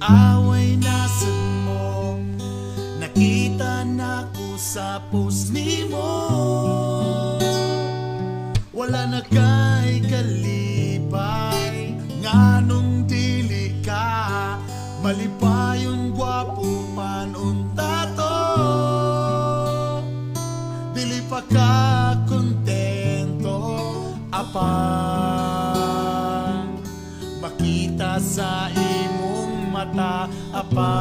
away nasad mo, nakita na ko sa post nimo. Wala na kay kalipay, nganong dili ka malipayon, gwapo man unta to. Dili pa ka kontento apa makita sa imong mata apa.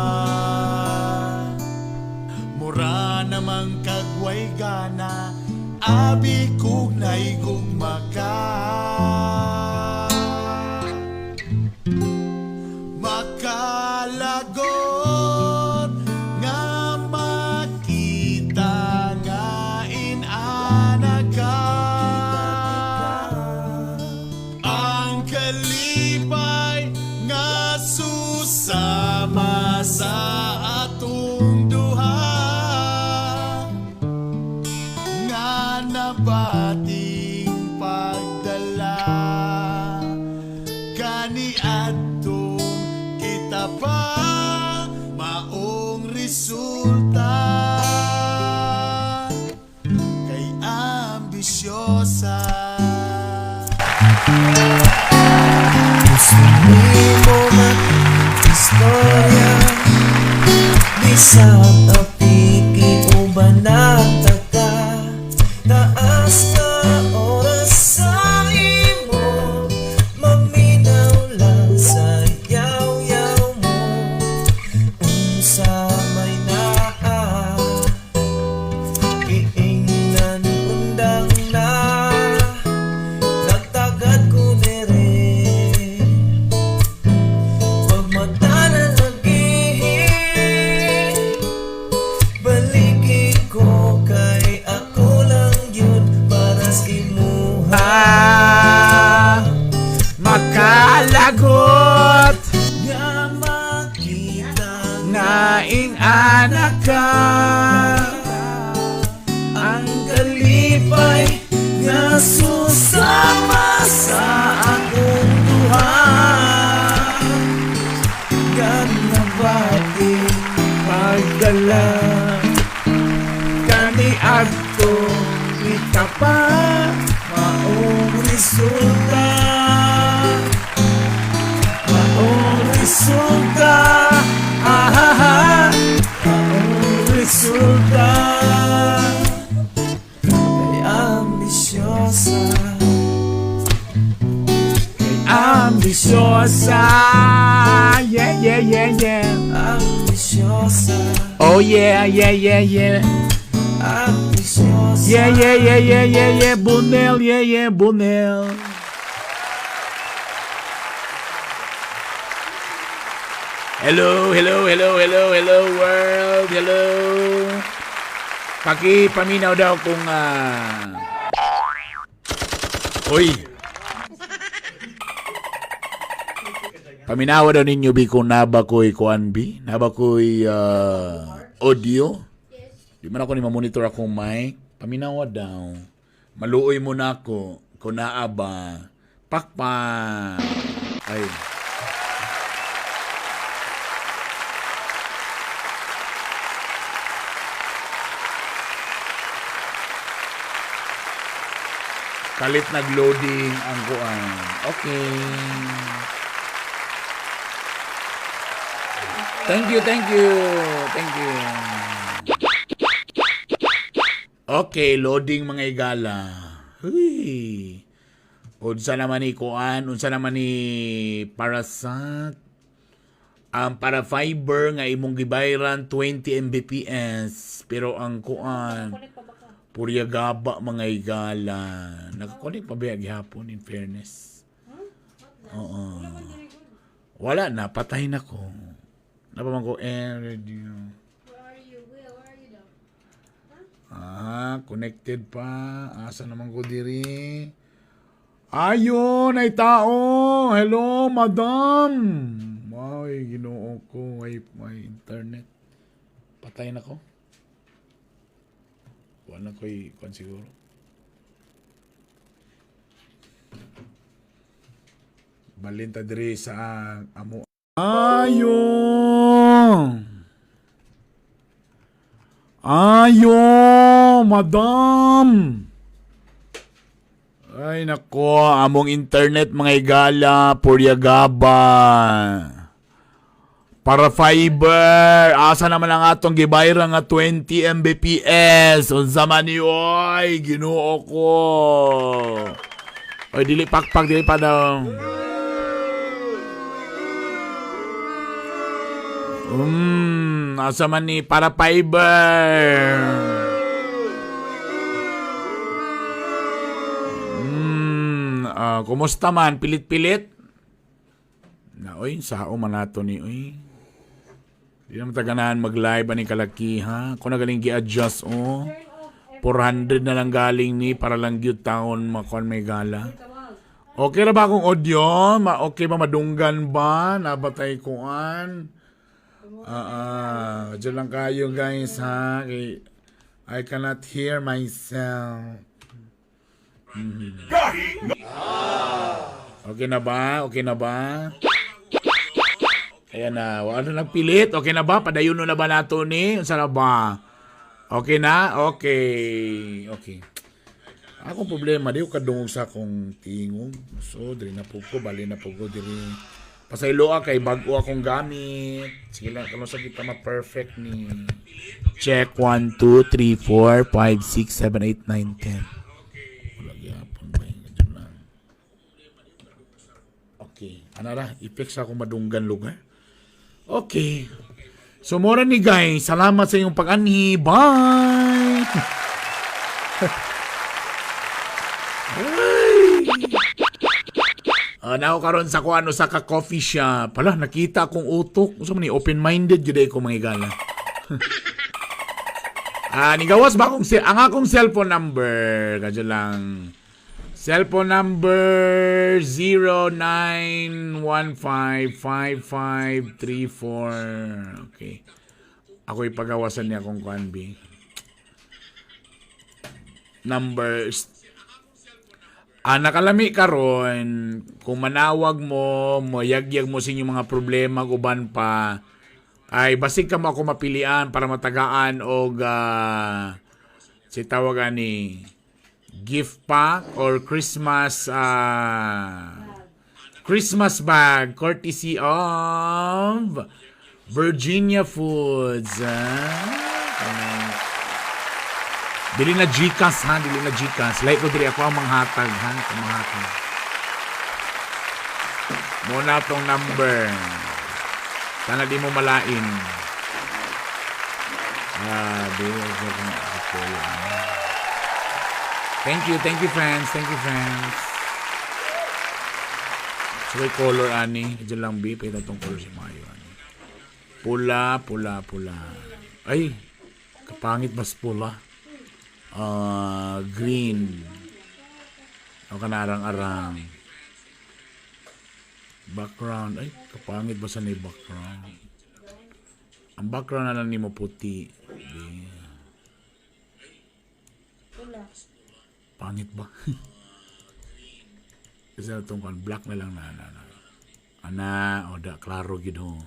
Mura namang kagway gana, abi kog naigugma ka. Makalagot nga makita nga inana ka. Ang kalipay nga susama sa atong duha, nga nabating pagdala kani atong kita pa maong resulta. Kay ambisyosa, gusto mo mag-istorya, di sa tapiki o banata ka. Taas na oras sa imo, maminaw lang sa yaw-yaw mo. Unsa may naa, kiingnan undang na, nagtagad ko dire. Pagmatanan lagi, baliki ko kay ako lang yun para sa imuha. makalagot Nga makita nga inanak ka. ang kalipay nga susama sa akong duha. Ganda bati pagdala kani adto kita pa maong resulta. Maong resulta, ahaha, maong resulta. Kay ambisyosa, Ambisyosa, yeah, yeah, yeah, yeah. ambisyosa, Oh yeah, yeah, yeah, yeah. ambisyosa. Yeah, yeah, yeah, yeah, yeah, yeah, Bunel, yeah, yeah, Bunel. Hello, hello, hello, hello, hello, world, hello. Paminaw daw kung, Uy. Paminawa daw ninyo, Bi, kung nabakoy kuan, Bi? Nabakoy, audio? Di man ako ni mamonitor akong mic. Paminawa daw. Maluoy mo na ako. Kung naaba. Pakpak. Ay. Kalit nag-loading ang kuan. Okay. Thank you, thank you. Thank you. Okay, loading mga igala. Huy. Unsa naman ni kuan, unsa naman ni Parasat. Para fiber nga imong gibayran 20 Mbps, pero ang kuan purya gaba mga igala. Nakakonek pa ba gihapon in fairness? Oo. Wala na, patay na ko. Napaman ko radio. Connected pa. Asa naman ko diri? Ayun, ay tao. Hello, madam. Ay, ginoo ko. May internet. Patay na ko. Wala ko'y kwan siguro. Balinta diri sa amo Ayo. Ayo, madam. Ay nako, among internet mga igala, puryagaba. Para fiber, asa naman ang atong gibayra nga 20 Mbps. Unsa man ni oy, Ginoo ko. Oy dili pakpak dili pa daw. Asa man ni para fiber. Kumusta man? Pilit-pilit? Na, oy, sao man nato ni, oy. Di naman taganahan mag-live ani kalaki, ha? Kung nagaling gi-adjust, oh. 400 na lang galing ni para lang gyud taon makon may gala. Okay ra ba akong audio? Okay ba madunggan ba? Nabatay kuan? Diyan lang kayo guys, ha? I cannot hear myself. Okay na ba? Okay na ba? Ayan na. Ano lang pilit? Okay na ba? Padayon na ba nato ni? Unsa na ba? Okay na? Okay. Okay. Akong problema, di ko kadungog sa akong tingog. So, dili na po ko. Bali na po ko. Dili. Pasaylo kay bago akong gamit. Sige lang. Kano sa kita ma-perfect ni. Check 1, 2, 3, 4, 5, 6, 7, 8, 9, 10. Wala gyapon ba yun lang. Okay. Ano ra? I-fix akong madunggan lugar. Okay. So, mora ni guys. Salamat sa inyong pag-anhi. Bye! Nako karon sa kuano sa ka-coffee shop. Pala, nakita akong utok. Gusto mo ni open-minded jud ko mga igala. Nigawas ba akong ang akong cellphone number? Kadyo lang. Cellphone number 09155534. Okay. Ako ipagawasan niya akong kuanbi. Numbers. Nakalami karon kung manawag mo, moyagyag mo sa inyong mga problema uban pa ay basig ka mo ako mapilian para matagaan og si tawag ani gift pack or Christmas bag courtesy of Virginia Foods. Dili na Gcash, ha? Dili na Gcash. Like ko dili ako ang manghatag, ha? Manghatag. Muna tong number. Sana di mo malain. Thank you friends. Thank you friends. So, color, ani. Diyan lang, B. Pwede itong color si Mayo, ani. Pula. Ay, kapangit mas pula. Green. O kanarang-arang. Background. Ay, kapangit ba sa ni background? Ang background na lang ni mo puti. Pangit ba? Kasi na itong black na lang klaro gino.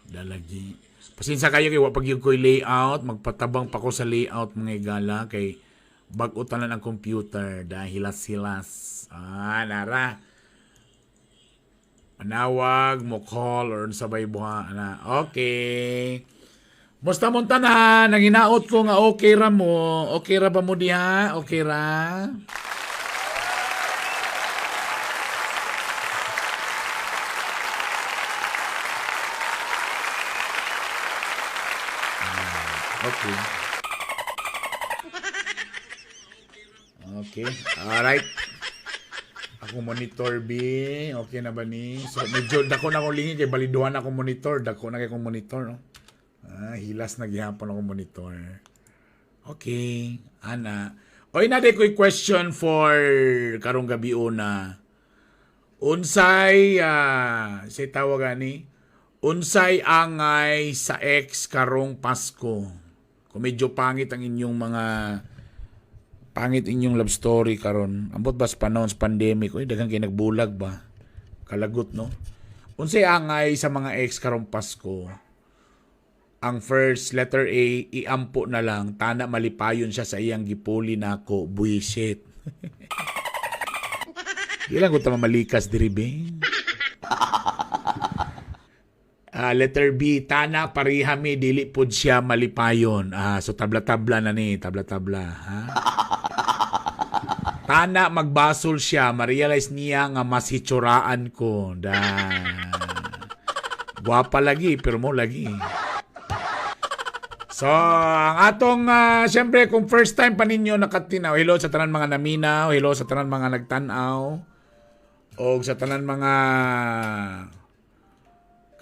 Dalagi. Pasensya kayo kay wapag yung ko'y layout, magpatabang pa ko sa layout mga igala kay bag-utan na ng computer dahil hilas-hilas. Nara. Manawag mo call or sabay buha na. Okay. Musta mo tanan, nanginaot ko nga okay ra mo. Okay ra ba mo diha? Okay ra? Okay. Okay. Alright. Ako monitor B. Okay na ba ni? So, medyo dako na akong lingi kay baliduhan akong monitor. Dako na kay akong monitor. No? Hilas na gihapon akong monitor. Okay. Ana. Oy na day ko'y question for karong gabi una. Unsay say tawag ani? Unsay angay sa ex karong Pasko? Kung medyo pangit ang inyong love story karon. Ambot ba sa panahon sa pandemic? Uy, daghang kay nagbulag ba? Kalagot, no? Unsay angay sa mga ex karong Pasko? Ang first letter A, iampo na lang, tana malipayon siya sa iyang gipuli nako, buisit. Di lang ko tama malikas diri be. Letter B, tana parihami dili pod siya malipayon. So tabla-tabla na ni, tabla-tabla, ha? Tana magbasol siya, ma-realize niya nga mas hitsuraan ko. Guwapa lagi, pero mo lagi. So, ang atong, siyempre, kung first time pa ninyo nakatinaw, hello sa tanan mga naminaw, hello sa tanan mga nagtanaw, o sa tanan mga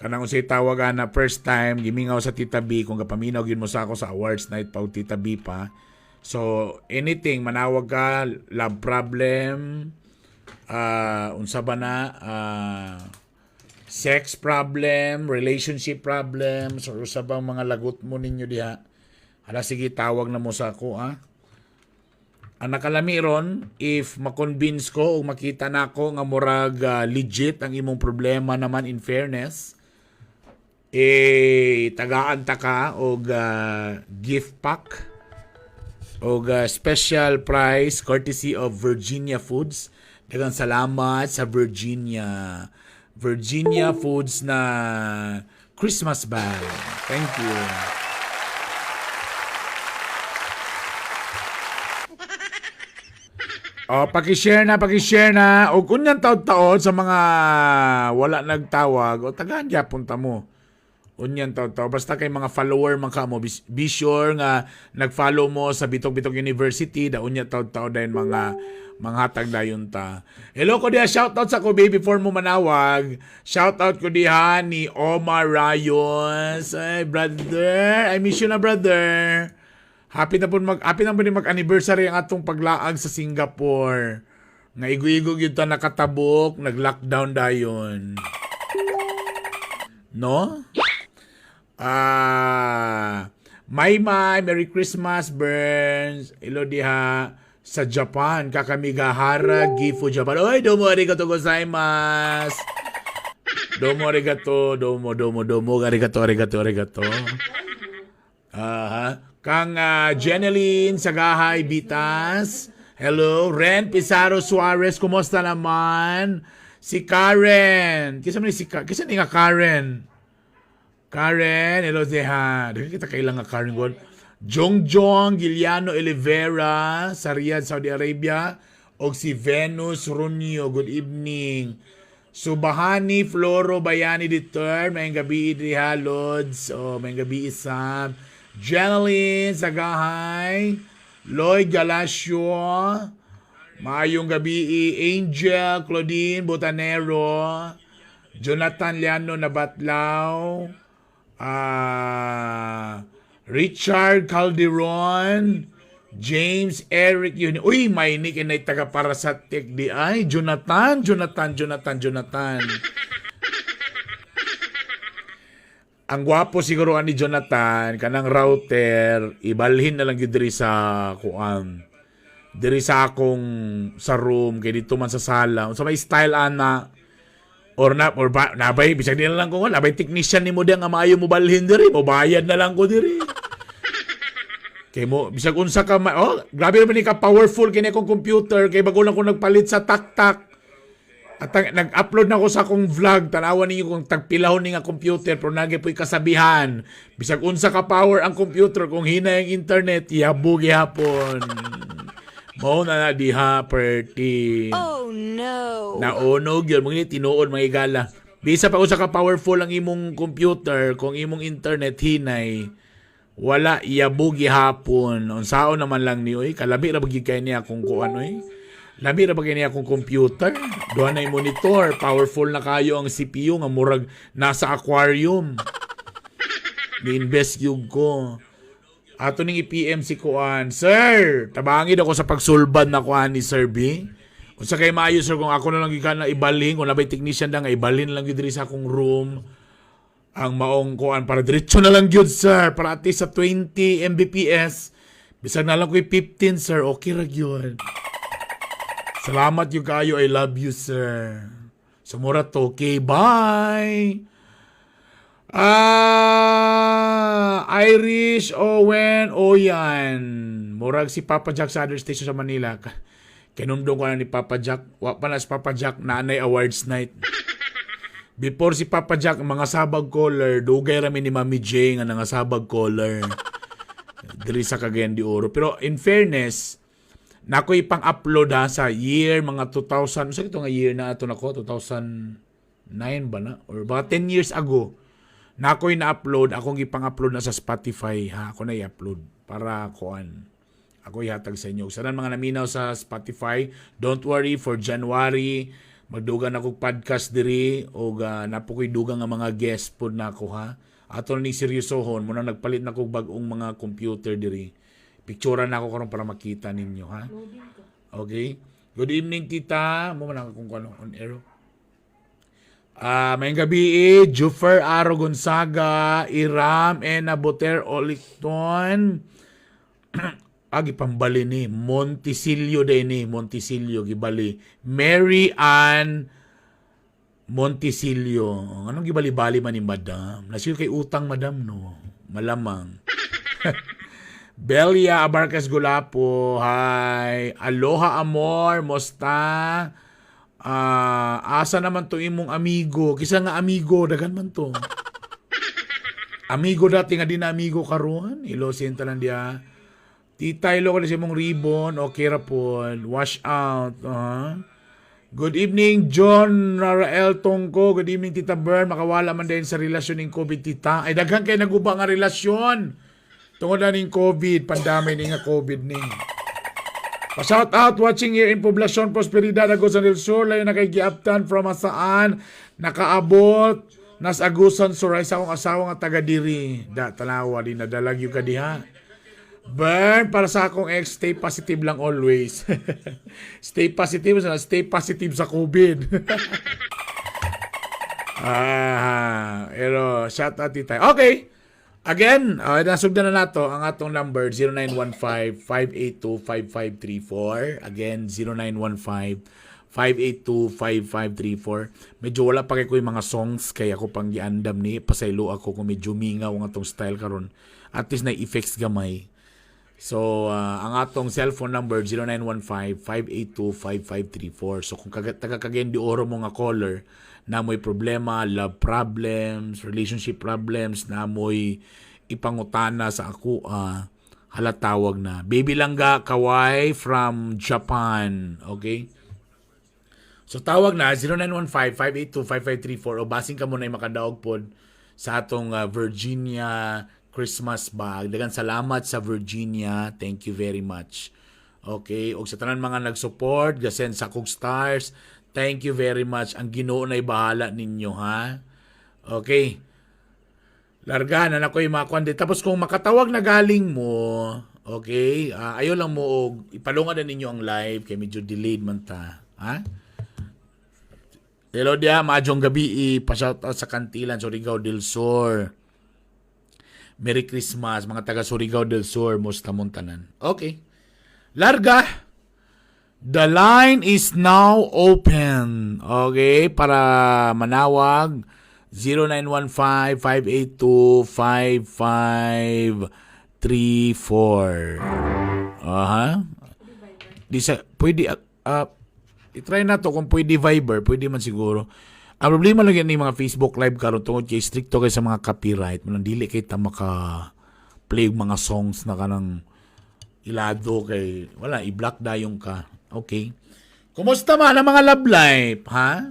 kanang usay tawagan na first time, gimingaw sa Tita B, kung kapaminaw yun mo sa ako sa awards night pa o Tita B pa. So, anything, manawag ka, love problem, unsa ba na, sex problem, relationship problem, so sa bang mga lagot mo ninyo diha. Hala, sige, tawag na mo sa ako, ha? Ang nakalami ron, if makonvince ko o makita na ako nga murag legit ang imong problema naman in fairness, tagaan ta ka o gift pack o special prize courtesy of Virginia Foods. Daghang salamat sa Virginia Foods na Christmas bag. Thank you. Paki-share na. O kunyan taod-taod sa mga wala nagtawag, o tagaan punta mo. Unyan taod-taod. Basta kay mga follower man ka mo, be sure nga nag-follow mo sa Bitok University, da unya taod-taod dahil mga hatag dayon ta. Hello ko diha, shoutout sa ko baby before mo manawag. Shoutout ko diha ni Omar Rayos. Ay brother, I miss you na brother. Happy na po mag-anniversary ang atong paglaag sa Singapore. Nga igo-igo gyud ta nakatabok, nag-lockdown dayon. No? Merry Christmas, Burns. Hello diha sa Japan, Kakamigahara, Gifu, Japan. Oy, domo arigato gozaimasu. Domo arigato, domo arigato. Kang Jeneline Sagahay Bitas. Hello, Ren Pizarro Suarez, kumusta naman? Si Karen. Kisa ni nga Karen? Karen, hello deha. Dili kita kailangan Karen God. Jongjong Giliano Olivera sa Riyadh, Saudi Arabia, o si Venus Runyo, good evening. Subahani Floro Bayani Diter, may gabi diha Lods, may gabi Isam. Jeneline Sagahay, Lloyd Galasio, maayong gabi Angel Claudine Botanero, Jonathan Liano Nabatlaw, Richard Calderon, James Eric yun. Uy, may nick na taga para sa tech di ay Jonathan. Ang gwapo siguro ani Jonathan, kanang router, ibalhin na lang yun diri sa kuan. Diri sa akong sa room, kay dito man sa sala. Sa may style ana, or nabay, bisag nila lang ko, nabay technician ni mo diyan nga maayo mo balhin diri, mo bayad na lang ko diri. Kay mo, bisag unsa ka, grabe naman ni ka powerful kini akong computer, kay bago lang ko nagpalit sa tak-tak. At nag-upload na ko sa akong vlog, tanawan ninyo kung tagpilahon ni nga computer, pero nagi po'y kasabihan. Bisag unsa ka power ang computer, kung hina yung internet, yabugi hapon. Mao na diha, perti. Oh no! Naunog yun, mga tinuod, mga igala. Bisa pa unsa ka powerful ang imong computer, kung imong internet hinay, wala yabugi hapon. Unsaon naman lang ni, kalabi ra bagay kay niya kung kuan, labi ra bagay niya akong computer. Doon na yung monitor. Powerful na kayo ang CPU nga murag nasa aquarium. Ni-invest yung ko. Ato ning i-PM si Kuan. Sir, tabangin ako sa pagsulbad na Kuan ni Sir B. Kung sa kay maayo sir, kung ako na lang ikan na ibalhin, kung labay technician na nga, ibalhin lang yun diri sa akong room. Ang maong Kuan, para diretso na lang yun sir. Para at least sa 20 Mbps. Bisag na lang ko 15 sir. Okay ra yun. Salamat yung kayo. I love you, sir. Sumura to. Okay, bye! Irish Owen Oyan. Murag si Papa Jack sa other station sa Manila. Kinumdong ko na ni Papa Jack. Wa pa na si Papa Jack Nanay Awards Night. Before si Papa Jack, mga sabag caller, dugay rami ni Mami J nga nga sabag caller. Diri sa Cagayan de Oro. Pero in fairness, nako ipang-upload sa year mga 2000. Sa ito nga year na ito nako, 2009 ba na? Or baka 10 years ago. Na ako'y na-upload, akong ipang-upload na sa Spotify, ha? Ako na i-upload para kuan. Ako ihatag sa inyo. Sa mga naminaw sa Spotify, don't worry, for January, magdugan akong podcast diri o napo ko'y dugang nga mga guest po na ako, ha? Ato ni seryosohon, muna nagpalit na kong bagong mga computer diri. Picturean na ako karon para makita ninyo, ha? Okay? Good evening, tita. Mo man akong kuan on air. May gabi Jufer Aro Gonzaga, Iram, Ena Boter Olicton. Agi pambali ni Montisilio din ni Montisilio gibali. Mary Ann Montisilio. Anong gibali-bali man ni madam? Nasiyo kay utang madam no. Malamang. Belia Abarcas Gulapo. Hi. Aloha amor, mosta? Asa naman to imong amigo? Kisa nga amigo, dagan man to. Amigo dati nga din na amigo karon. Ilosin ta lang dia. Tita, ilo ka na siya mong ribbon. Okay ra po. Wash out. Good evening, John Rarael Tongko. Good evening, Tita Bern. Makawala man din sa relasyon ng COVID, Tita. Ay, daghan kayo naguba nga relasyon. Tungod na ng COVID. Pandamay ni nga COVID ni. Pa-shout out watching here in Poblacion Prosperidad, Agusan del Sur. Layo na kay Giaptan from Asaan. Nakaabot. Nas Agusan Suray sa akong asawa nga taga diri. Talawa din nadalag yung kadiha. Burn para sa akong ex, stay positive lang always. Stay positive sa COVID. Pero shout out dito. Okay. Again, nasugdan na nato ang atong number 0915-582-5534. Again, 0915-582-5534. Medyo wala pa kayo yung mga songs kaya ako pang giandam ni pasaylo ako kung medyo mingaw ang atong style karon. At least na effects gamay. So, ang atong cellphone number 0915-582-5534. So, kung taga Cagayan de Oro mo nga caller na mo'y problema, love problems, relationship problems, na mo'y ipangutana sa ako, halatawag na. Baby Langga Kawai from Japan. Okay? So, tawag na 0915-582-5534 o basing ka muna yung makadaog pod sa atong Virginia Christmas bag. Dagan salamat sa Virginia. Thank you very much. Okay? O sa tanan mga nag-support, gasend sa Cook Stars, thank you very much. Ang Ginoo na'y bahala ninyo, ha? Okay. Larga na ako yung mga kwande. Tapos kung makatawag na galing mo, okay, ayaw lang mo, ipalungan na ninyo ang live, kaya medyo delayed man ta. Ha? Hello dia, maadjong gabi, pa-shoutout sa Kantilan, Surigao del Sur. Merry Christmas, mga taga Surigao del Sur, musta montanan. Okay. Larga. The line is now open. Okay, para manawag 0915-582-5534. Di sa pwede i-try na to kung pwede Viber, pwede man siguro. Ang problema lang yan ng mga Facebook live karon tungod kay stricto kay sa mga copyright. Manang dili kay ta maka play mga songs na kanang ilado kay wala i-block dayong ka. Okay. Kumusta man ang mga love life, ha?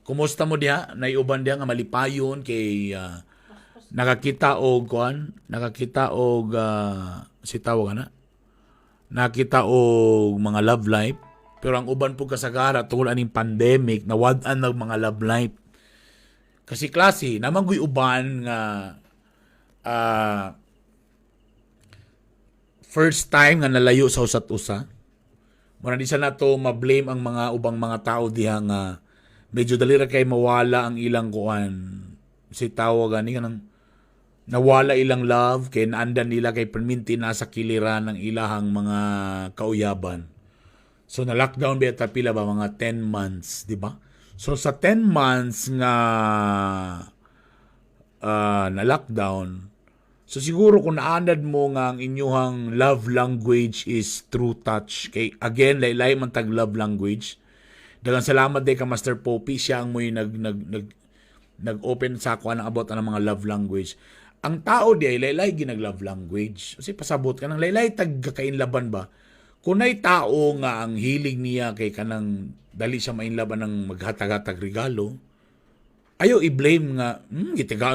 Kumusta mo diha? Naiuban diha nga malipayon kay nakakita og si tawag na. Nakita og mga love life. Pero ang uban po kasagara tungod aning pandemic nawad-an ng mga love life. Kasi klase naman guy uban nga first time nga nalayo sa usat usa. Muna di sa nato ma-blame ang mga ubang mga tao diha nga medyo dali ra kay mawala ang ilang kuan. Si tawag ani kanang nawala ilang love kay naandan nila kay perminti nasa kiliran ng ilahang mga kauyaban. So na-lockdown ba pila ba mga 10 months, di ba? So sa 10 months nga na lockdown, so siguro kung naanad mo nga ang inyong love language is through touch. Kay again, laylay man tag love language. Daghang salamat day ka Master Poppy, siya ang mo'y nag-open sa ako ng about ng mga love language. Ang tao di ay laylay ginag love language. Kasi pasabot ka ng laylay tag kainlaban ba? Kunay tao nga ang hilig niya kay kanang dali siya mainlaban ng maghatag-hatag regalo, ayaw i-blame nga,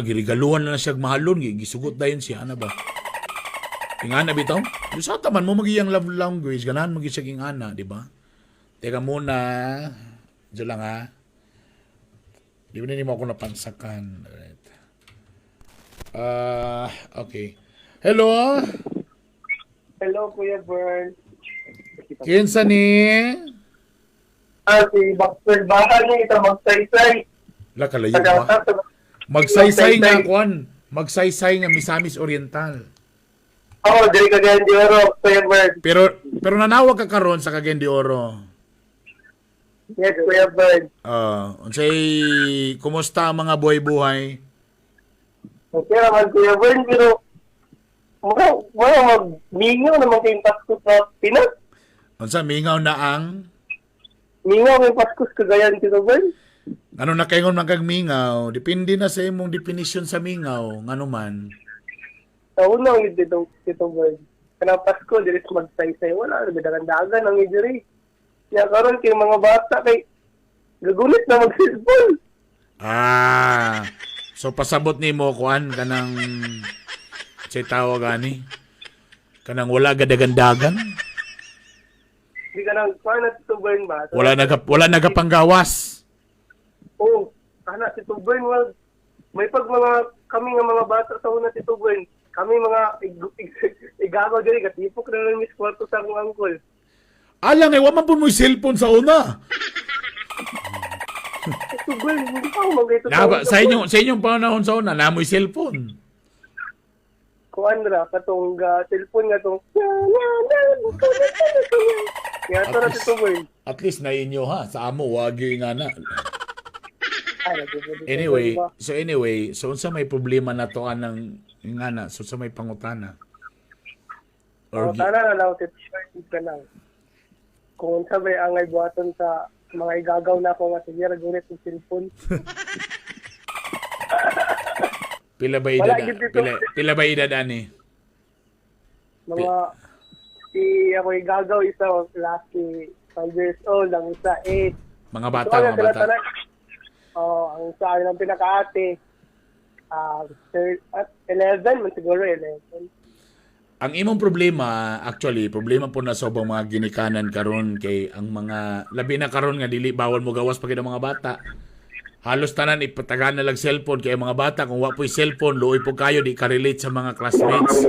girigaluhan na siya mahalon, gisugot dayon siya, ano ba? Ingana bitaw? Sa taman mo magiyang love language, ganahan mag-isag ingana, di ba? Teka muna, dyan lang ha. Di ba na mo ako napansakan? Right. Okay. Hello? Hello, Kuya Bern. Kinsa ni? Si Baxter Bahan niya, ito magsaysay. La kalayo ba? Magsaysay nga kuan. Magsaysay nga Misamis Oriental. Oo, dili ka ganyan di oro, Kuya Bern. Pero nanawag ka karon sa Cagayan de Oro. Yes, Kuya Bern. Unsay kumusta ang mga buhay-buhay? Okay naman, Kuya Bern, pero mga magmingaw naman kayong Pasko sa Pinas. Unsa mingaw na ang Mingaw kayong Pasko sa Cagayan, Kuya Bern. ano na kaingon man kag mingaw? Depende na sa imong definition sa mingaw, ngano man. Sa unang yun dito, Bern. Kanang Pasko, dili sa magsaysay. Wala, dagan-dagan ang idiri. Kaya karon kay mga bata kay gagulit na mag-cellphone. So pasabot nimo kuan kanang say tawag ani. Kanang wala gadagandagan. Hindi ka nang paano si Bern ba? So, Wala nagapanggawas. Oo, kana si Bern, well, may pag kami nga mga bata sa una si Bern, kami mga igagaw diri ka tipok na lang mis kwarto sa akong uncle. Alang wa man pud mo cellphone sa una. Si Bern, hindi pa ako mag-ito. Sa inyong panahon sa una, namoy cellphone. Kuan ra katong cellphone nga tong kaya to na si Bern. At least na inyo ha, sa amo wag yung nga na. Anyway, so unsa may problema na to anang ingana, so sa may pangutana. O tana na lang si Bern ka lang. Kung sabay angay buhaton sa mga igagaw na ako nga sige ragulit ng cellphone. Pila ba edad ani? Mga ako igagaw isa laki 5 years old, ang isa 8. Mga bata. Ang isa ang pinakaate 11 man siguro 11. Ang imong problema, actually, problema po na sobang mga ginikanan karon kay ang mga labi na karon nga dili bawal mo gawas pagid ang mga bata. Halos tanan ipatagan na lang cellphone kay ang mga bata kung wa po'y cellphone luoy po kayo di ka relate sa mga classmates.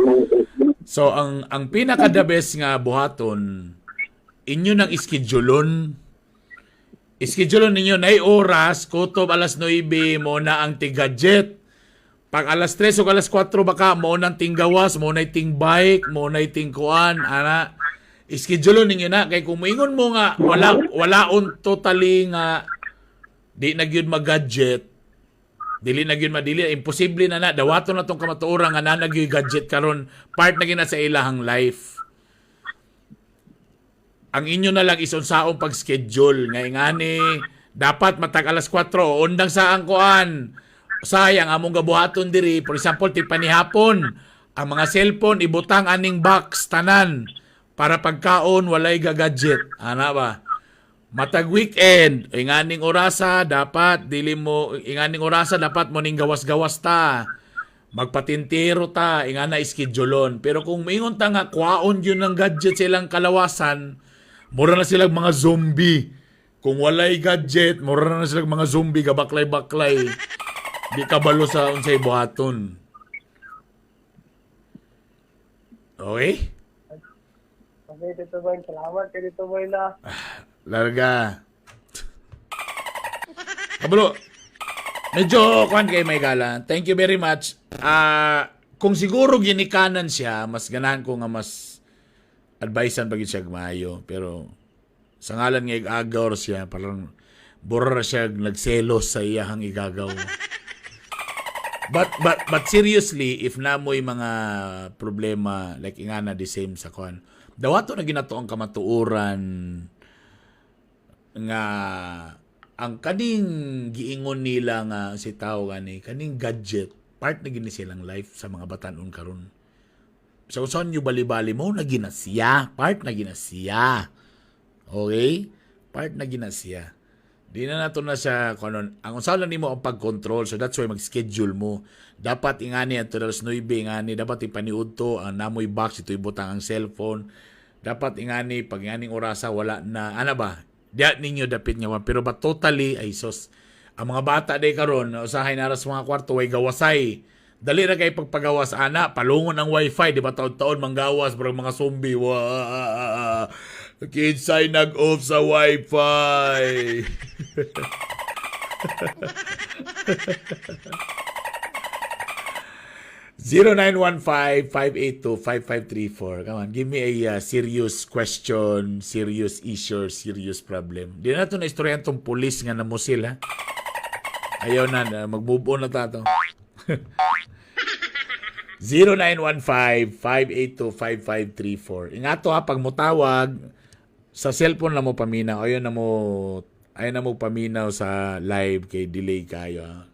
So ang pinaka the best nga buhaton inyo nang ischedulon. Ischedulon ninyo na oras kutob alas 9 mo na ang tigadget. Pag alas 3 o alas 4 baka mo nang tinggawas, mo na ting bike, mo na ting kuan, ana. Ischedule ninyo na kay kung moingon mo nga wala on totally nga di na gyud mag-gadget. Dili na gyud madili, imposible na dawaton na tong kamatuoran nga na gyud gadget karon, part na gina sa ilahang life. Ang inyo na lang is unsaong pag-schedule nga ingani dapat matag alas 4 o undang sa ang kuan. Sayang among gabuhaton diri, for example tipanihapon ang mga cellphone ibutang aning box tanan para pagkaon walay gadget ana ba matag weekend inganing orasa dapat dapat mo ning gawas-gawas ta magpatintero ta ingana ischedulon. Pero kung moingon ta nga kwaon yun ng gadget silang kalawasan, mura na silang mga zombie. Kung walay gadget mura na silang mga zombie gabaklay-baklay. Di kabalo sa unsay buhaton. Okay? Okay, Tito Bern. Salamat kay Tito Bern na. Larga. Kabalo. Medyo kuan kay may gala. Thank you very much. Kung siguro ginikanan siya, mas ganahan ko nga mas advisean pagid siya maayo. Pero sa ngalan nga ag-agor siya, parang Bura siya nagselos sa iyahang igagaw. But seriously, if namoy mga problema like ingana the same sa kon, dawato na ginato ang kamatuoran nga ang kaning giingon nila nga si tao gani kaning gadget part na gini silang life sa mga batanon karon. So saan nyo bali-bali mo na ginasya, part na ginasya. Okay? Part na ginasya. Di na nato na siya kanon. Ang usaw lang nimo ang pag-control, so that's why mag-schedule mo. Dapat ingani at 9 ingani, dapat ipaniud to ang namoy box, ito ibutang ang cellphone. Dapat ingani pag inganing orasa wala na ano ba? Diya ninyo dapit nga pero ba totally ay sos. Ang mga bata day karon usahay na sa mga kwarto way gawasay. Dali ra kay pagpagawas ana, palungon ang wifi, di ba taon-taon manggawas bro mga zombie. Wa kidsay nag-off sa wifi. 0915-582-5534. Come on, give me a serious question, serious issue, serious problem. Di na ito na istoryan tong pulis nga na mo sila. Ayaw na, mag-move on na tato. 0915-582-5534. Ingato ha, pag mutawag, sa cellphone na mo paminaw. Ayaw na mo paminaw sa live kay delay kayo ha.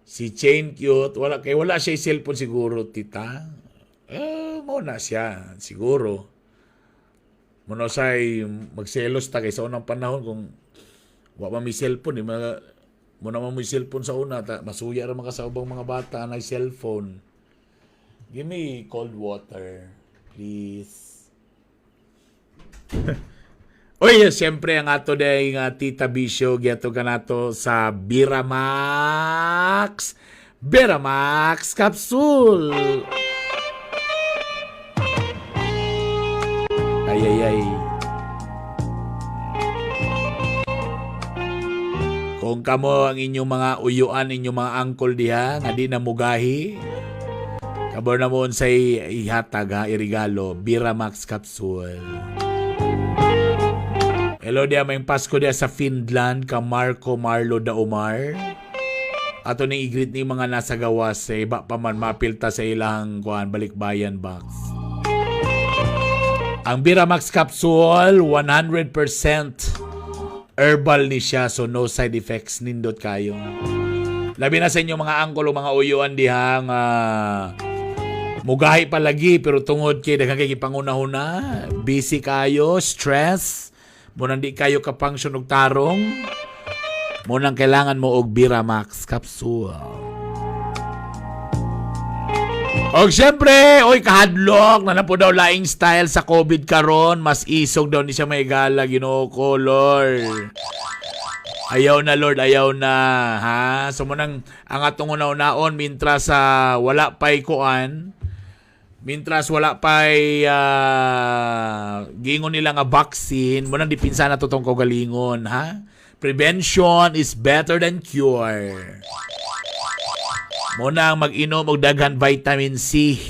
Si Chain Cute, wala siya cellphone siguro, tita. Muna siya, siguro. Muna siya magselos ta kaysa unang panahon kung wala may cellphone. Muna mo may cellphone sa una, masuya rin mga sa ubang mga bata na cellphone. Give me cold water, please. Oy, siyempre ang ato day nga Tita Bisyo giato kanato sa Biramax Capsule. Ay. Kung kamo ang inyong mga uyuan, inyong mga angkol diha nga di na mugahi, kabor na mo unsay ihatag ha, irigalo, Biramax Capsule. Hello dia, may Pasko dia sa Finland, ka Marco Marlo da Omar. Ato ni igreet ni mga nasa gawas sa iba pa man mapilta sa ilang balikbayan box. Ang Biramax Capsule, 100% herbal ni siya, so no side effects, nindot kayo. Labi na sa inyo mga angkol o mga uyuan dihang mugahi palagi pero tungod kay daghang kay pangunahuna, busy kayo, stress. Munang di kayo kapangson og tarong, munang kailangan mo og Biramax Capsule. Og syempre, kahadlok na po daw laing style sa COVID karon, mas isog daw ni siya maigala, Ginoo ko, Lord. Ayaw na, Lord, ayaw na, ha? So munang ang atong una-unaon mintras sa wala pay kuan, mintras wala pa'y gingon nila nga vaccine, mo nang dipinsa na totong kaugalingon, ha? Prevention is better than cure. Mo nang mag-inom og daghan vitamin C.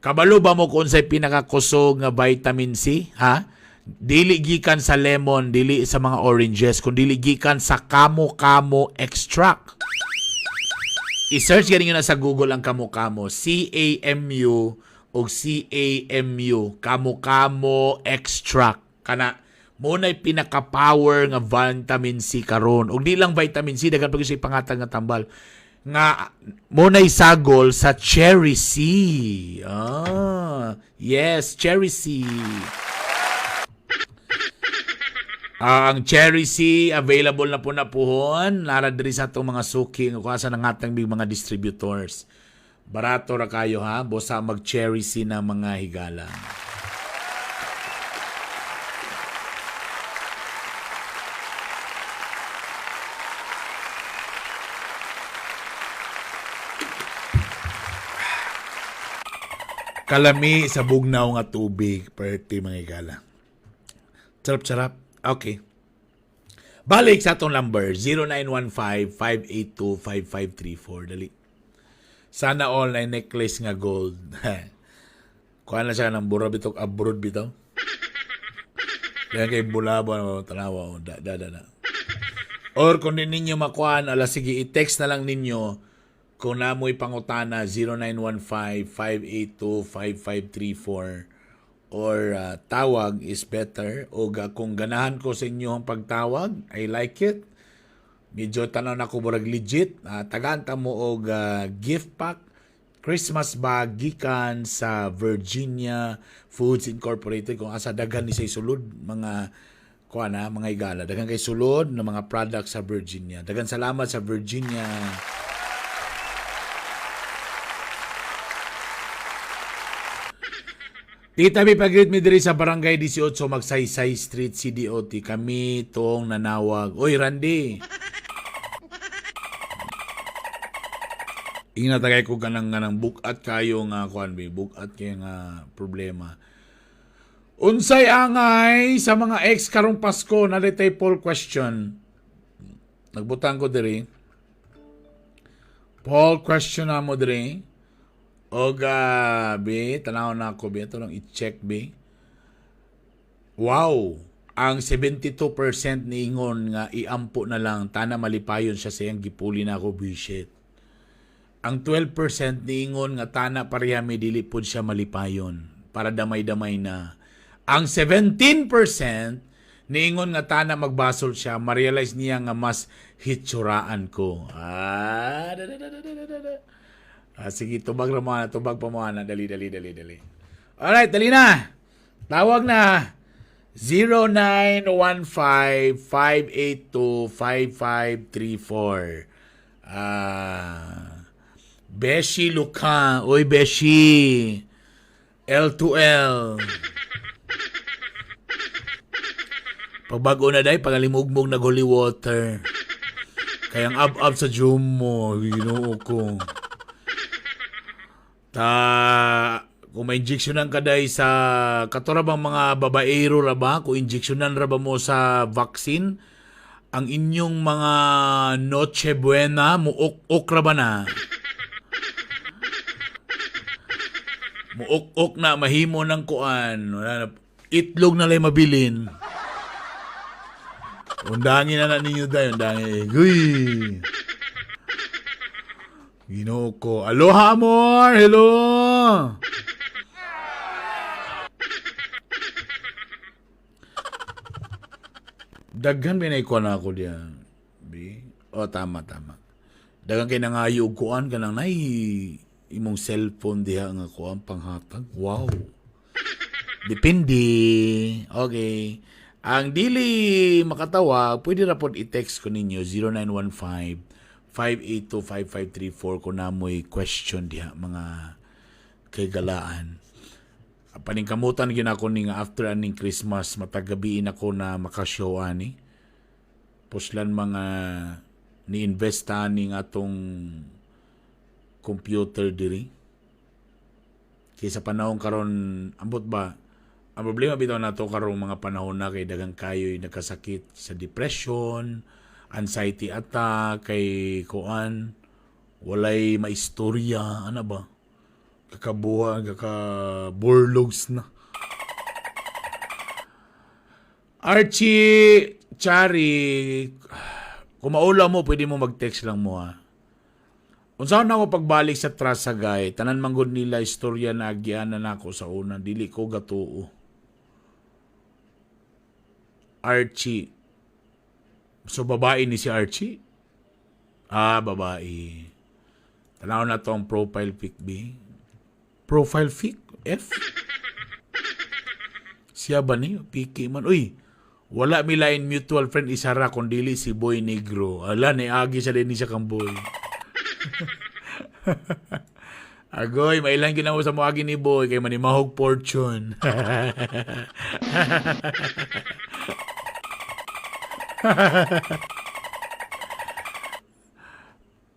Kabalo ba mo kung sa'y pinakakusog nga vitamin C, ha? Dili gikan sa lemon, dili sa mga oranges, kundi dili gikan sa kamo-kamo extract. I-search ganin nyo na sa Google ang kamo-kamo. C-A-M-U o C-A-M-U. Kamo-kamo extract. Kana, muna'y pinaka-power nga vitamin C karon. O di lang vitamin C, dagan pag siya pangatang nga tambal. Nga, muna'y sagol sa cherry C. Yes, cherry C. Ang Cherry C, available na po na puhon. Nara diri sa itong mga suki. Kuasa ng atang mga distributors. Barato ra kayo ha. Bosa mag-Cherry C na mga higala. Kalami sa bugnaw nga tubig. Pwede mga higala. Sarap-sarap. Okay. Balik sa itong number, 0915-582-5534. Dali. Sana all na necklace nga gold. Kuha na siya ng burab itong abroad bitaw. Kaya kay Bulaba, tanawa, da. Or kung di ninyo makuhaan, ala sige, i-text na lang ninyo kung namoy pangutana 0915-582-5534 or tawag is better. O kung ganahan ko sa inyo ang pagtawag, I like it. Medyo tanaw na ko murag legit. Tagaan ta mo og gift pack Christmas bag gikan sa Virginia Foods Incorporated kung asa daghan ni say sulod mga mga igala daghan kay sulod ng mga products sa Virginia. Daghan salamat sa Virginia. Tita mi pag-greet mi diri sa Barangay 18 Magsaysay Street CDOT. Kami tong nanawag. Oy Randy. Inatagay ko kanang bukat kayo nga bukat kayo nga problema. Unsay angay sa mga ex karong Pasko na detay poll question. Nagbutang ko diri. Poll question na mo diri. O be, tanaw na ako be. Ito lang i-check be. Wow! Ang 72% niingon nga iampo na lang tana malipayon siya sa iyang gipuli na ako bullshit. Ang 12% niingon nga tana parehami dili pud siya malipayon para damay-damay na. Ang 17% niingon nga tana magbasol siya, ma-realize niya nga mas hitsuraan ko. Sige, tubag pa mo na. Dali. Alright, dali na. Tawag na. 0915-582-5534. Beshi Luka. Oy, Beshi. L2L. Pagbago na day, pagalimugmog na holy water. Kayang ab-ab sa drum mo. Ginoo ko. Kung may injeksyonan ka day sa katura bang mga babaero ra ba? Kung injeksyonan ra ba mo sa vaccine, ang inyong mga Noche Buena, muok-ok ra ba na? Muok-ok na, mahimo ng kuan. Itlog na lang mabilin. Undangin na ninyo dayon, undangin. Uy! Ginoo ko. Aloha, amor! Hello! Daghan binaykuan ako diyan. Tama. Daghan kay nangayo og kuan kanang nay imong cellphone diha nga kuan panghatag. Wow. Depende. Okay. Ang dili makatawa, pwede ra pod i-text ko ninyo 0915-582-5534 kung namoy question diha mga kaygalaan. Paningkamutan gyud ako ni nga after aning Christmas matagabiin ako na makashow ani. Puslan mga ni-invest ani nga atong computer diri. Kaysa panahon karon ambot ba? Ang problema bitaw nato karong mga panahon na kay daghang kayo'y nagkasakit sa depression, anxiety attack, kay kuan walay maistorya, ano ba? Kakabuha, kakaborlogs na. Archie Chari, kung maula mo, pwede mo mag-text lang mo ha. Kung saan ako pagbalik sa Trasagay, tanan manggod nila istorya na agianan ako sa una, dili ko gatuo. Archie. So, babae ni si Archie? Babae. Tanaw na to ang profile pic B. Profile pic? F? Siya ba niyo? Piki man. Uy, wala milain mutual friend isara kundili si Boy Negro. Ala, niagi siya din siya kang boy. Agoy, mailang ginawa sa muagi ni Boy kay manimahog fortune.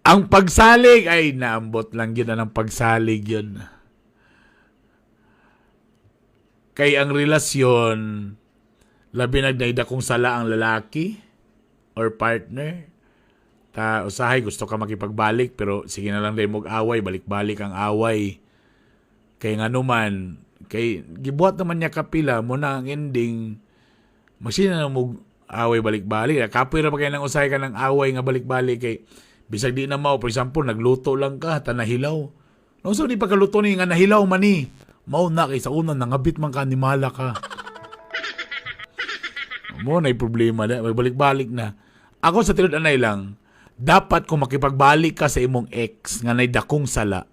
Ang pagsalig ay naambot lang yun na ng pagsalig yun. Kay ang relasyon labi nagdaida kung sala ang lalaki or partner. Usahay gusto ka makipagbalik pero sige na lang dahil mag-away, balik-balik ang away. Kay nga naman, kay gibuhat naman niya kapila mo na ang ending Masina na mo away balik-balik. Kapoy ra pa kayo ng usay ka ng away nga balik-balik kay bisag di na mao. For example, nagluto lang ka, tanahilaw. No, so di pagkaluto ni nga nahilaw man ni. Mao na kay sa una nangabit man ka animala ka. Mo na problema na, balik-balik na. Ako sa tinud anay lang, dapat kung makipagbalik ka sa imong ex nga nay dakong sala,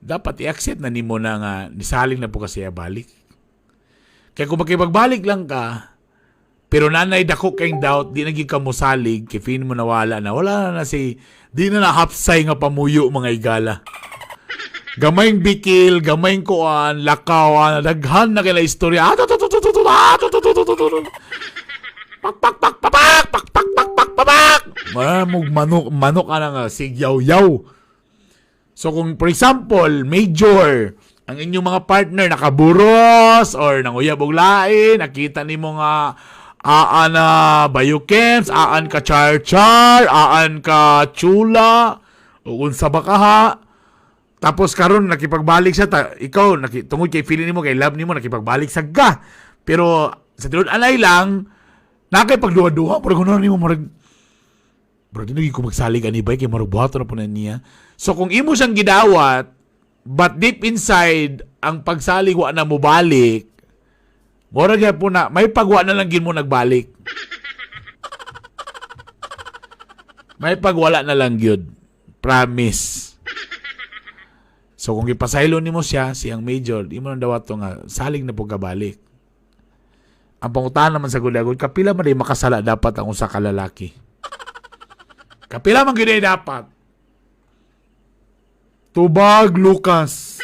dapat i-accept na nimo na nga nisaling na po kasi balik. Kaya kung makipagbalik lang ka, pero nanay dako kayong doubt, di naging ka musalig, kaya feeling mo nawala na, wala na si, di na nahapsay nga pamuyo mga igala. Gamayng bikil, gamayng kuan, lakaw, daghan na kaya istorya. Pak pak pak pak pak pak pak pak pak pak. Manok ka na nga sigyaw-yaw. So kung for example, major, ang inyong mga partner nakaburos or nanguyab og lain, nakita nimo nga aan na bayukens, aan ka char-char, aan ka chula, o unsa ba ka ha? Tapos karon nakipagbalik siya, ikaw tungod kay feeling nimo kay love nimo nakipagbalik sa ga. Pero sa tinud anay lang nakay pagduha-duha pero kuno nimo murag bro dinagi ko magsalig ani bay kay murag buhaton na po na niya. So kung imo siyang gidawat but deep inside ang pagsalig wa na mo balik, murag po na may pagwa na lang gid mo nagbalik. May pagwala na lang gyud. Promise. So kung ipasaylo nimo siya, siyang major, di mo nang dawat to nga salig na po kabalik. Ang pangutahan naman sa gulagod, kapila man ay makasala dapat ang usa ka lalaki. Kapila man gid dapat. Tubag Lucas.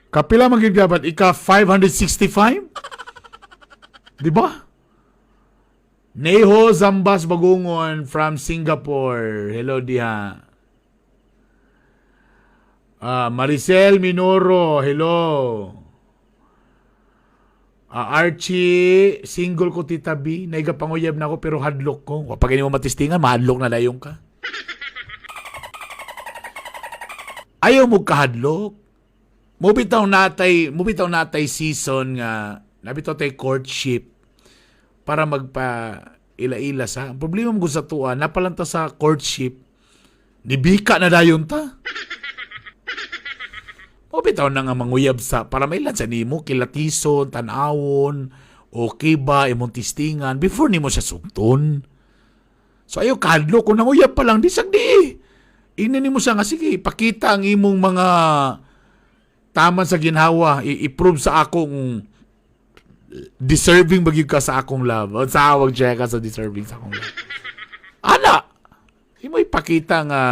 Kapila man gid dapat ika 565? Di ba? Neho Zambas Bagungon from Singapore. Hello diha. Maricel Minoro, hello. Archie, single ko tita B. Naiga panguyab na ako pero hadlok ko. Kapag hindi mo matistingan, mahadlok na layong ka. Ayaw mo kahadlok. Mubitaw natay season nga, nabitaw tay courtship para magpa ila-ila sa. Ang problema mo sa tuwa, napalanta sa courtship, nibika na dayon ta. O bitaw na nga manguyab sa para may sa nimo kilatison, tanawon, okay ba imong tistingan before nimo siya sugton. So ayo kadlo kung nanguyab pa lang di sagdi. Ina nimo siya nga sige, pakita ang imong mga taman sa ginhawa, i-prove sa akong deserving bagyud ka sa akong love. O sa awag check ka sa deserving sa akong love. Ana, imo ipakita nga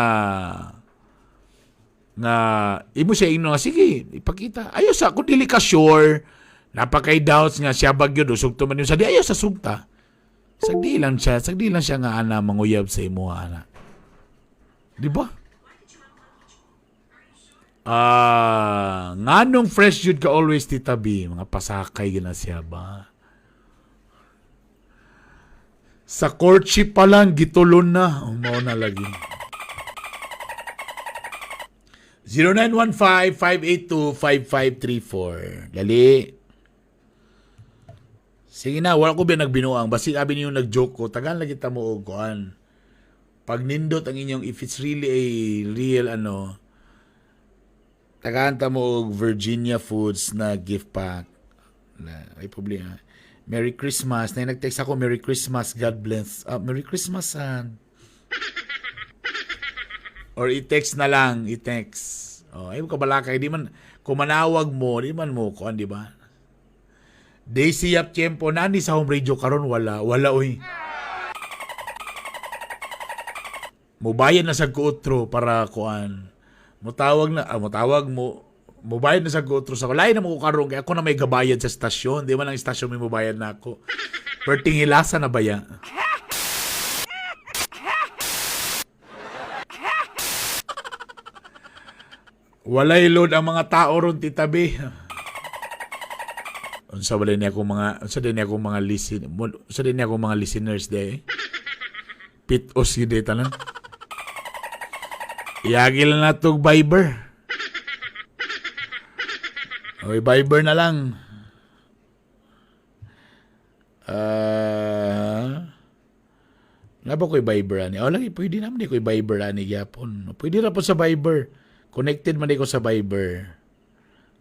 imo siya ino nga sige ipakita ayo sa kung dili ka sure napakay doubts nga siya bagyo do sugto man yun sa di ayo sa sugta sagdi lang siya nga ana manguyab sa imo ana di ba nganong fresh jud ka always tita B mga pasakay gina siya ba sa courtship pa lang gitulon na mao na lagi 0915-582-5534. Dali. Sige na, wala ko ba nagbinuang. Basi abi niyo nag-joke ko. Tagal na kita mo og kuan. Pag nindot ang inyong, if it's really a real tagaan ta mo og Virginia Foods na gift pack. Ay problema. Merry Christmas. Na nag-text ako, Merry Christmas, God bless. Merry Christmas, son. Or i-text na lang, i-text. Ay mo kabalakay, di man, kung manawag mo, di man mo, kuan, di ba? Daisy Yap Tiempo, nani sa home radio karon wala, oy. Mubayad na sa kuotro para kuan. Mutawag mo, mubayad na sa kuotro sa kulay na mo karon kaya ako na may gabayad sa stasyon, di man ang stasyon may mubayad na ako. Perting hilasa na baya. Walay load ang mga tao ron titabi. Unsa din niya akong mga listeners day. Pitos gid tanan. Iyagi lang natog Viber. Oy Viber na lang. Naba ko'y Viber ani. Lagi, pwede naman di ko'y Viber ani gyapon. Pwede ra po sa Viber. Connected man di ko sa Viber.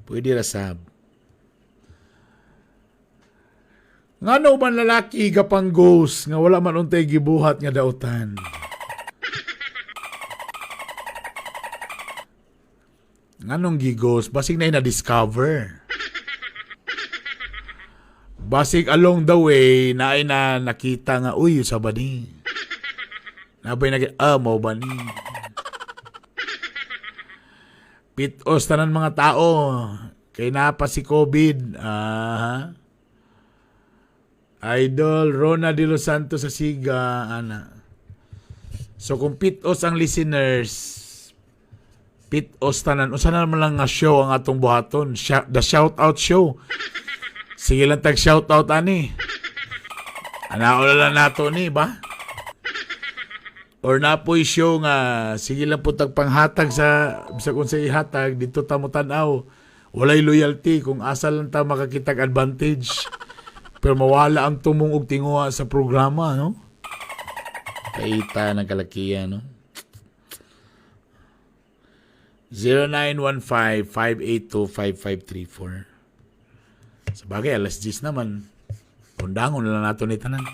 Pwede ra sab. Ngano man lalaki gapang ghost nga wala man untay gibuhat nga dautan. Nganong gigos basig na na-discover. Basig along the way na ay na nakita nga uy sa bani. Nabay na mo bani. Pitos tanan mga tao kay napa si COVID. Idol Rona de los Santos sa Siga ana. So kung pitos ang listeners, pitos tanan usa na naman lang nga show ang atong buhaton, the shout out show. Sige lang tag shout out ani. Anaon lang nato ni ba? Or napoy show nga sige lang po tag panghatag sa kung sa ihatag dito ta mo tan-aw. Walay loyalty kung asa lang ta makakitag advantage. Pero mawala ang tumong og tinguha sa programa, no? Kaita ng kalakihan, no? 0915-582-5534. Sabagay, alas 10 naman. Kundangon na lang nato ni tanan.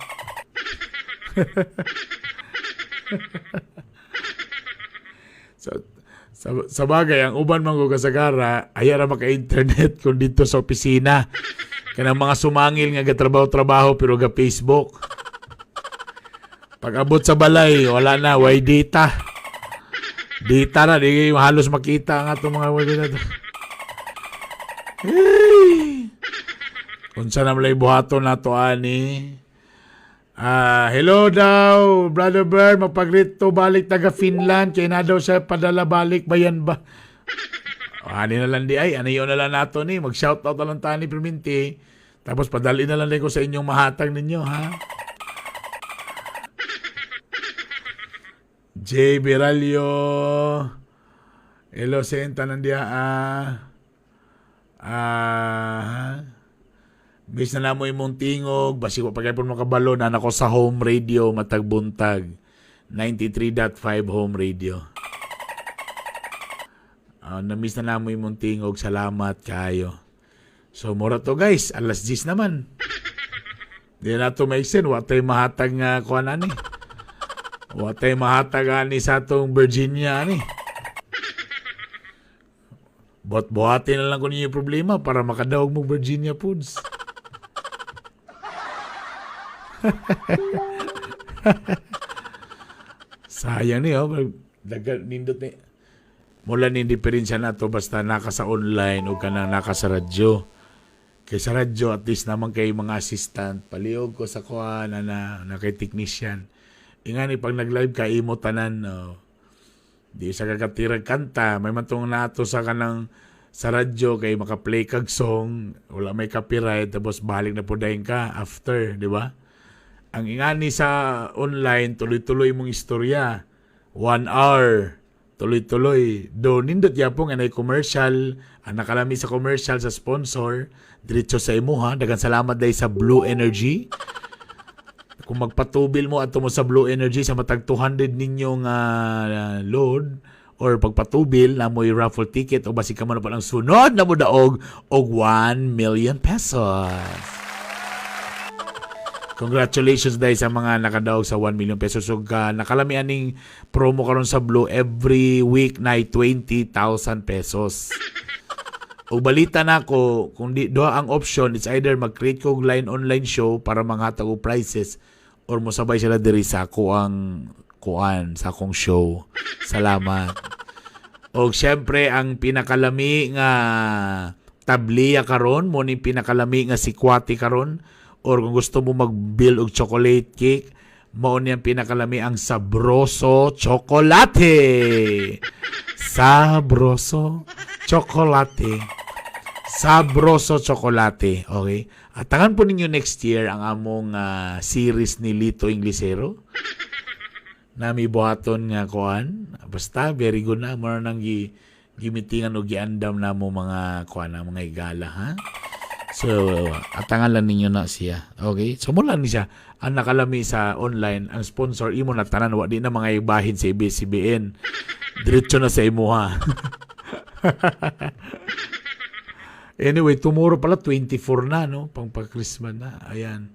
Sabagay, ang uban manggo kasagara, ayara maka-internet kung dito sa opisina. Kanang mga sumangil nga gatrabaho-trabaho pero ga Facebook. Pag abot sa balay, wala na, way data. Data na, di halos makita ang atong mga wala na to. Hey! Unsa na malay buhaton na to, ani? Hello daw, Brother Bird, magpagrito balik taga Finland, kaya na daw siya padala balik, bayan ba? Ani na lang di ay, anayo na lang nato ni, mag-shoutout na lang tani Perminti. Tapos padali na lang ko sa inyong mahatag ninyo, ha? J. Beralio. Hello, Senta nandiya. Bis na namo imong tingog. Basi ko pagkaypon makabalo na ako sa home radio matagbuntag. 93.5 home radio. Na-miss na namo imong tingog. Salamat kayo. So, mura to guys. Alas 10 naman. Di na to maiksin. Watay mahatag nga kuhan ani. Watay mahatag ani sa atong Virginia ani. Buhatin na lang ko ninyo yung problema para makadawag mo Virginia Foods. Sayang ni nindot ni. Mula ni diferensya na to basta naka sa online o kana naka sa radyo. Kay sa radyo, at least naman kay mga assistant, paliog ko sa kuha na kay technician. Ingani, pag nag-live ka, imo tanan, di sa kakatirag kanta, may matong nato sa kanang sa radyo, kay makaplay kag song, wala may copyright, tapos balik na po dahin ka after, di ba? Ang ingani sa online, tuloy-tuloy mong istorya. 1 hour, tuloy-tuloy. Do, nindot yapong anay commercial, ang nakalami sa commercial sa sponsor, diretso sa imo ha. Dagan salamat dahil sa Blue Energy. Kung magpatubil mo ato mo sa Blue Energy sa matag 200 ninyong load or pagpatubil na mo'y raffle ticket o basi ka mo na pa ng sunod na mo daog og 1 million pesos. Congratulations dahil sa mga nakadaog sa 1 million pesos. So, nakalami aning promo karon sa Blue every week na 20,000 pesos. O balita na ko, kung di doha ang option, it's either mag-create ko line online show para manghatag og prices or mosabay sila diri sa ako ang kuan sa akong show. Salamat. O syempre ang pinakalami nga tabliya karon mo ni pinakalami nga sikwati karon or kung gusto mo mag-build og chocolate cake mao ni ang pinakalami ang Sabroso Chocolate. Sabroso Chocolate. Sabroso Chocolate. Okay? At tangan po ninyo next year ang among series ni Lito Inglesero. Na may buhaton nga kuan. Basta, very good na. Mara nang gimitingan o giandam na mo mga kuan na mga igala, ha? So, atangan lang ninyo na siya. Okay? So, mula ni siya, ang nakalami sa online, ang sponsor, imo na tanan, wa di na mga ibahin sa ABS-CBN. Diretso na sa imo, ha? Anyway, tomorrow pala, 24 na, no? Pang-Christmas na. Ayan.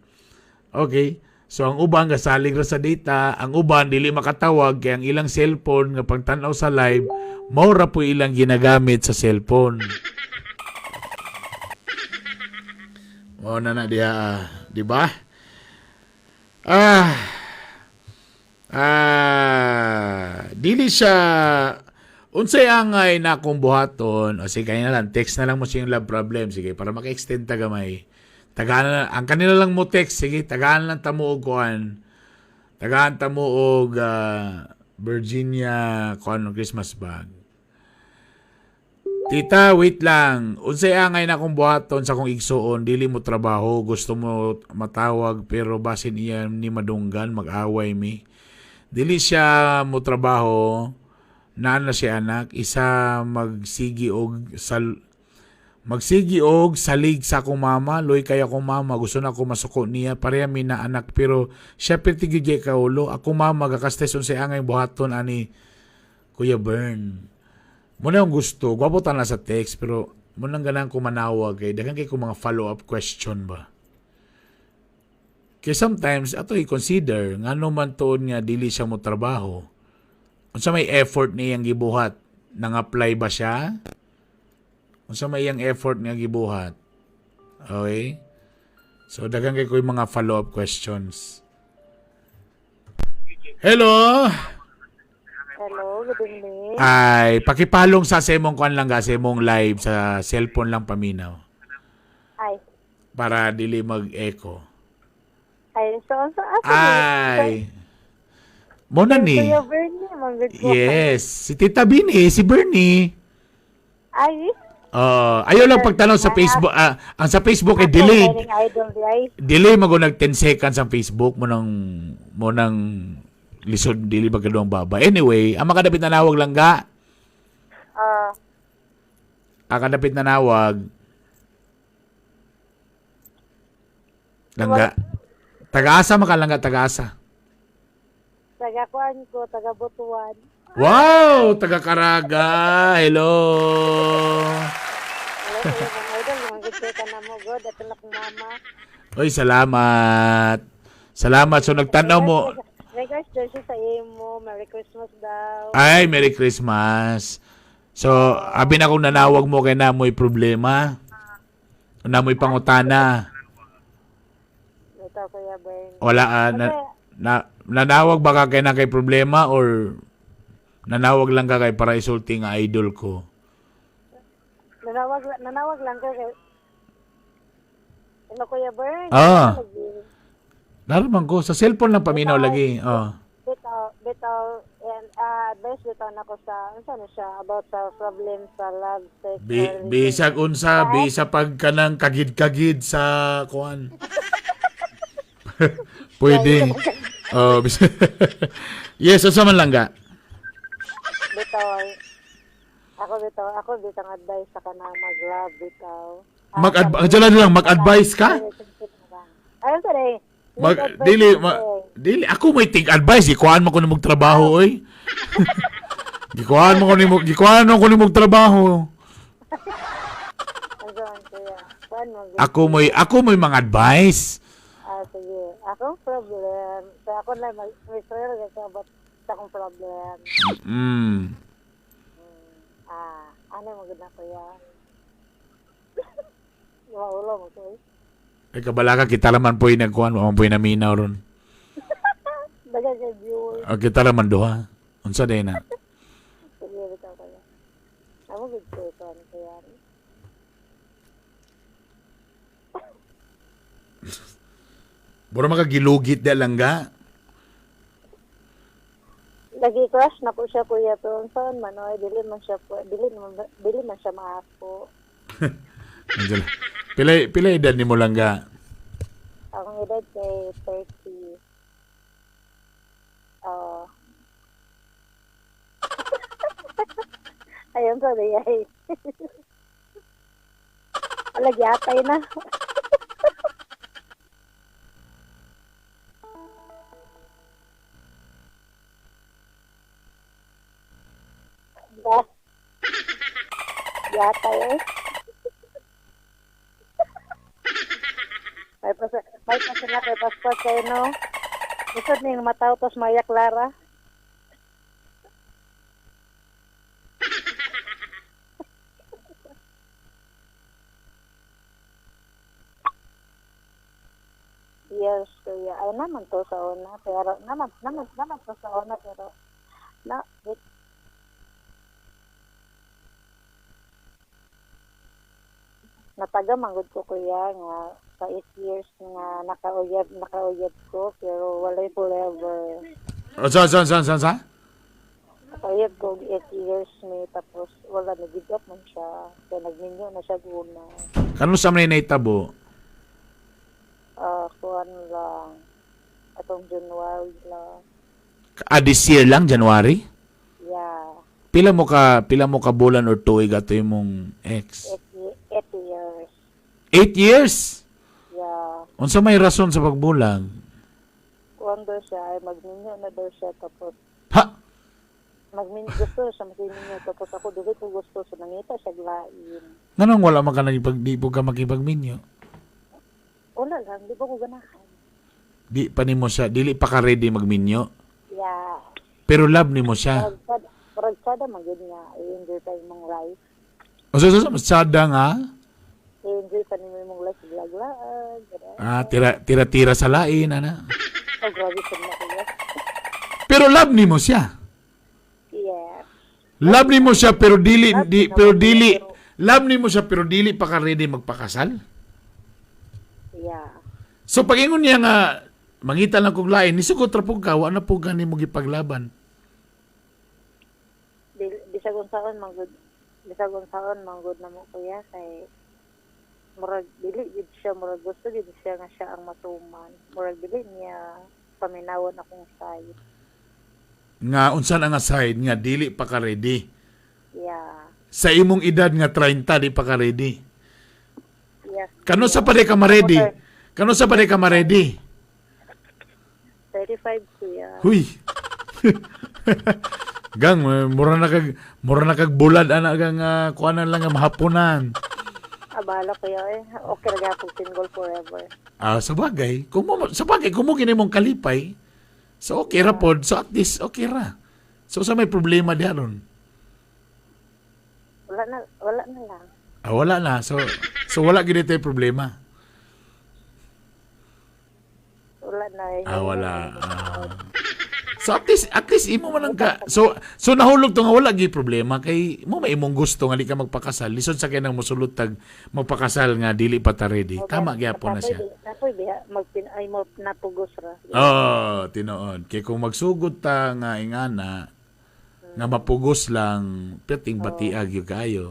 Okay. So, ang uban, gasalig ra sa data. Ang uban, dili makatawag, kaya ang ilang cellphone, nga pagtanaw sa live, maura po ilang ginagamit sa cellphone. O na diha, di ba? Dili siya unsay angay na akong buhaton. O sige, kanya na lang, text na lang mo siyang love problem. Sige, para maka-extend ta gamay. Tagaan na, ang kanila lang mo text, sige, tagaan lang tamo og kuan. Tagaan tamo og Virginia kuan Christmas bag. Tita, wait lang. Unsay angay na akong buhaton sa akong igsuon, dili mo trabaho, gusto mo matawag pero basin iya ni madunggan, mag-away mi. Dili siya mo trabaho, naan na siya anak, isa magsigi og salig sa akong mama, loy kay akong mama, gusto na ako masuko niya, pareha mi na anak pero siya pertigigay ka ulo, akong mama gakastes unsay angay buhaton ani Kuya Bern. Muna yung gusto, gwapo ta na sa text, pero muna ganang ko manawag kay dagan kay ko mga follow-up question ba. Kaya sometimes, ato i-consider, nga naman toon nga dili siya mo trabaho. Unsa may effort niyang gibuhat, nang-apply ba siya? Unsa may iyang effort niya gibuhat? Okay? So, dagan kay ko yung mga follow-up questions. Hello? Hello, good evening. Ay, pakipalong sa semong kuan lang ga, semong live sa cellphone lang paminaw. Ay, Para dili mag-echo. so Ay. Mo na ni. Kuya Bernie, mga good ko. Yes, si Tita Bini, si Bernie. Ay, Ayaw lang pagtanaw sa Facebook. Ang sa Facebook ay delay. delayed. Idol di ay. Delay magunag 10 seconds ang Facebook mo nang lisod dili magaduang baba. Anyway, ang makadapit na nawag lang ga. Ang kadapit na nawag. Langga. Tagaasa makalangga tagaasa. Taga-kuan ko, taga-Butuan. Wow! Taga-Caraga! Hello! Hello, kuya mga idol, mga good ka na mo, God. At anak mama. Oy, salamat. Salamat. So, nagtanaw mo. Regards daw siya sa imo. Merry Christmas daw. Ay, Merry Christmas. So, abi na kung nanawag mo kay namoy problema. Namoy pangutana. Ito, Kuya Bernie. Wala, nanawag ba ka kay na kay problema or nanawag lang ka kay para isulti nga idol ko? Nanawag lang ka kay... Hello, Kuya Bernie. Naraman ko. Sa cellphone lang paminaw lagi. Bitaw, and advice bitaw na ko sa, ano siya, about sa problem sa love, sex, or Bisag unsa, bisa pag kanang kagid-kagid sa kuan. Pwede. Yes, unsa man lang ga? bitaw, ako bitaw advice sa kana mag-love, bitaw. Mag-advise ka? Ayun sa rin. Dili ako may tig-advise, ikuan mo ko nimog trabaho oy. Gikuan mo ko nimog trabaho. Ako may mga advice. Sige. Akong problem. Sa ako na mag-refer ka about sa akong problem. Ano mo ganda ko yan? Maulo mo ko. Ay kabala kita naman po yung nagkuhan, mo po yung naminaw ron. Daga kay viewer. Kita naman duha. Unsa day na? Sige, bitaw ko yan. Ako good ko ito. Ano ko yan? Buro makagilugit da lang ga. Lagi crush na po siya, Kuya, pero saan man, dili man siya maako. Angela. Pila edad ni mo lang ga? Akong edad kay 30. Ayun sa day ay. Lagi atay na. Gas. Yata eh. May pasala kay paspas kayo, no? Isod ning mataw tos Maya Clara. Yes, kuya. Ay naman to sa una. Pero, naman to sa una. Pero, wait. Nataga manggod ko kuya nga 5 years nga nakauyab ko pero walay forever. Sa? Nakauyab ko 8 years ni tapos wala nag-give up man siya. Kaya nagminyo na siya guna. Kano sa man naitabo? Kuhan lang. Atong January lang. This year lang, January? Yeah. Pila mo ka bulan or tuig ato imong ex? 8 years. 8 years? Yeah. Unsa may rason sa pagbulag? Kuhan daw siya ay magminyo na daw siya tapos Ha? gusto siya magminyo tapos ako dili ko gusto sa nangita siya glain. Nganong wala man ka di po ka makipagminyo? Wala lang, di ba ko ganahan? Di pa nimo siya, dili pa ka ready magminyo. Yeah. Pero love nimo siya. Parang sada magod nga, i-enjoy pa yung mong life. O sa masada nga? I-enjoy pa nimo yung mong life, lag-lag. Tira-tira sa lain, ana. Oh, grabe sa mga kuya. Pero love nimo siya. Yes. Love nimo siya pero love nimo siya pero dili pa ka ready magpakasal. Yeah. So pag ingon niya nga mangita lang kog lain, nisugot ra pug ka, wa na pug gani mo gipaglaban. Bisagon saon manggod na mo kuya kay murag dili gid siya, murag gusto gid siya nga siya ang matuman. Murag dili niya paminawon akong side. Nga unsa na nga side nga dili pa ka ready. Yeah. Sa imong edad nga 30 di pa ka ready. Yes. Kano sa pare ka ma-ready? Kano sa pare ka ma-ready? 35 kuya. Huy. Gang mura na kag bulad ana gang kuanan lang nga mahaponan. Abala kuya eh. Okay ra gyapon single forever. Sa bagay, kung mo gini mong kalipay, so okay ra pod, so at least okay ra. So sa may problema diaron. Wala na lang. Wala na. So wala gid tay problema. Wala na. Wala. So at least imo man ang ka. So nahulog to nga wala gi problema kay mo may imong gusto nga di ka magpakasal. Lisod sa kay nang mosulod tag magpakasal nga dili pa ta ready. Tama gyapon na siya. Napoy biya mo napugos ra. Tinuod. Kay kung magsugod ta nga ingana nga mapugos lang piting batiag yung kayo.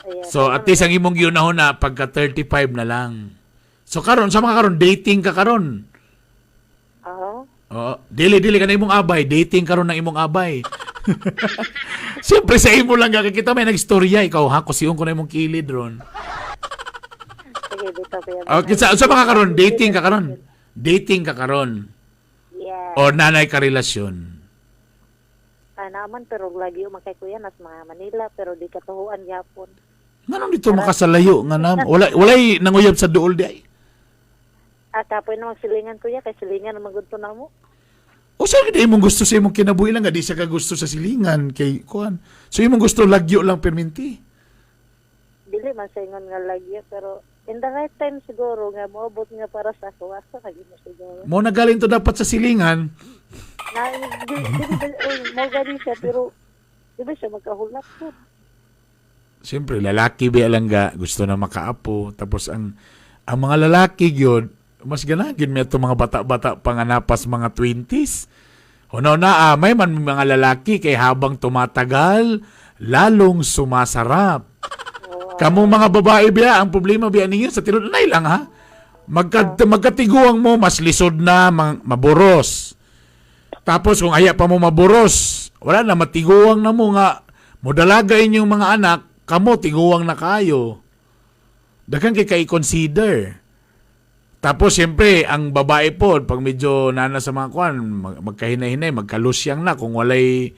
Ayan. So at least ang imong gyunahon na pagka 35 na lang. So karon sa mga karon dating ka karon. Dili ka na imong abay, dating karon ng imong abay. Siyempre sa imo lang ka kita may nagstorya ikaw ha kusiyon ko na imong kilid ron. Sige, dito kuya. Okay, sa mga karon dating ka karon. Dating ka karon. Yeah. O nanay ka relasyon. Naman pero lagi umakay kuya nas mga Manila pero di katuhuan gyapon. Nganong dito makasalayo nga nam walay nanguyab sa duol di ay. Kapoy na magsilingan kuya kay silingan naman gud to namo. O sa gid imong gusto sa imong kinabuhi lang nga di sa ka gusto sa silingan kay kuan. So imong gusto lagyo lang perminti. Dili man sa ingon nga lagi pero in the right time siguro nga moabot nga para sa ako asa kagi mo siguro. Mo nagaling to dapat sa silingan. Mo gani siya pero di ba siya magkahulak po? Siyempre lalaki ba lang ga gusto na makaapo tapos ang mga lalaki gyud mas ganagin mi ato mga bata-bata panganapas mga 20s. Hunaw na may man mga lalaki kay habang tumatagal lalong sumasarap. Kamong mga babae biya ang problema biya ninyo sa tinud nay lang ha. Magkatiguang mo mas lisod na maburos. Tapos kung aya pa mo maburos, wala na matiguang na mo nga modalaga inyong mga anak, kamo tiguang na kayo. Daghang kay consider. Tapos siyempre ang babae po pag medyo nana sa mga kwan magkahinay-hinay magkalusyang na kung walay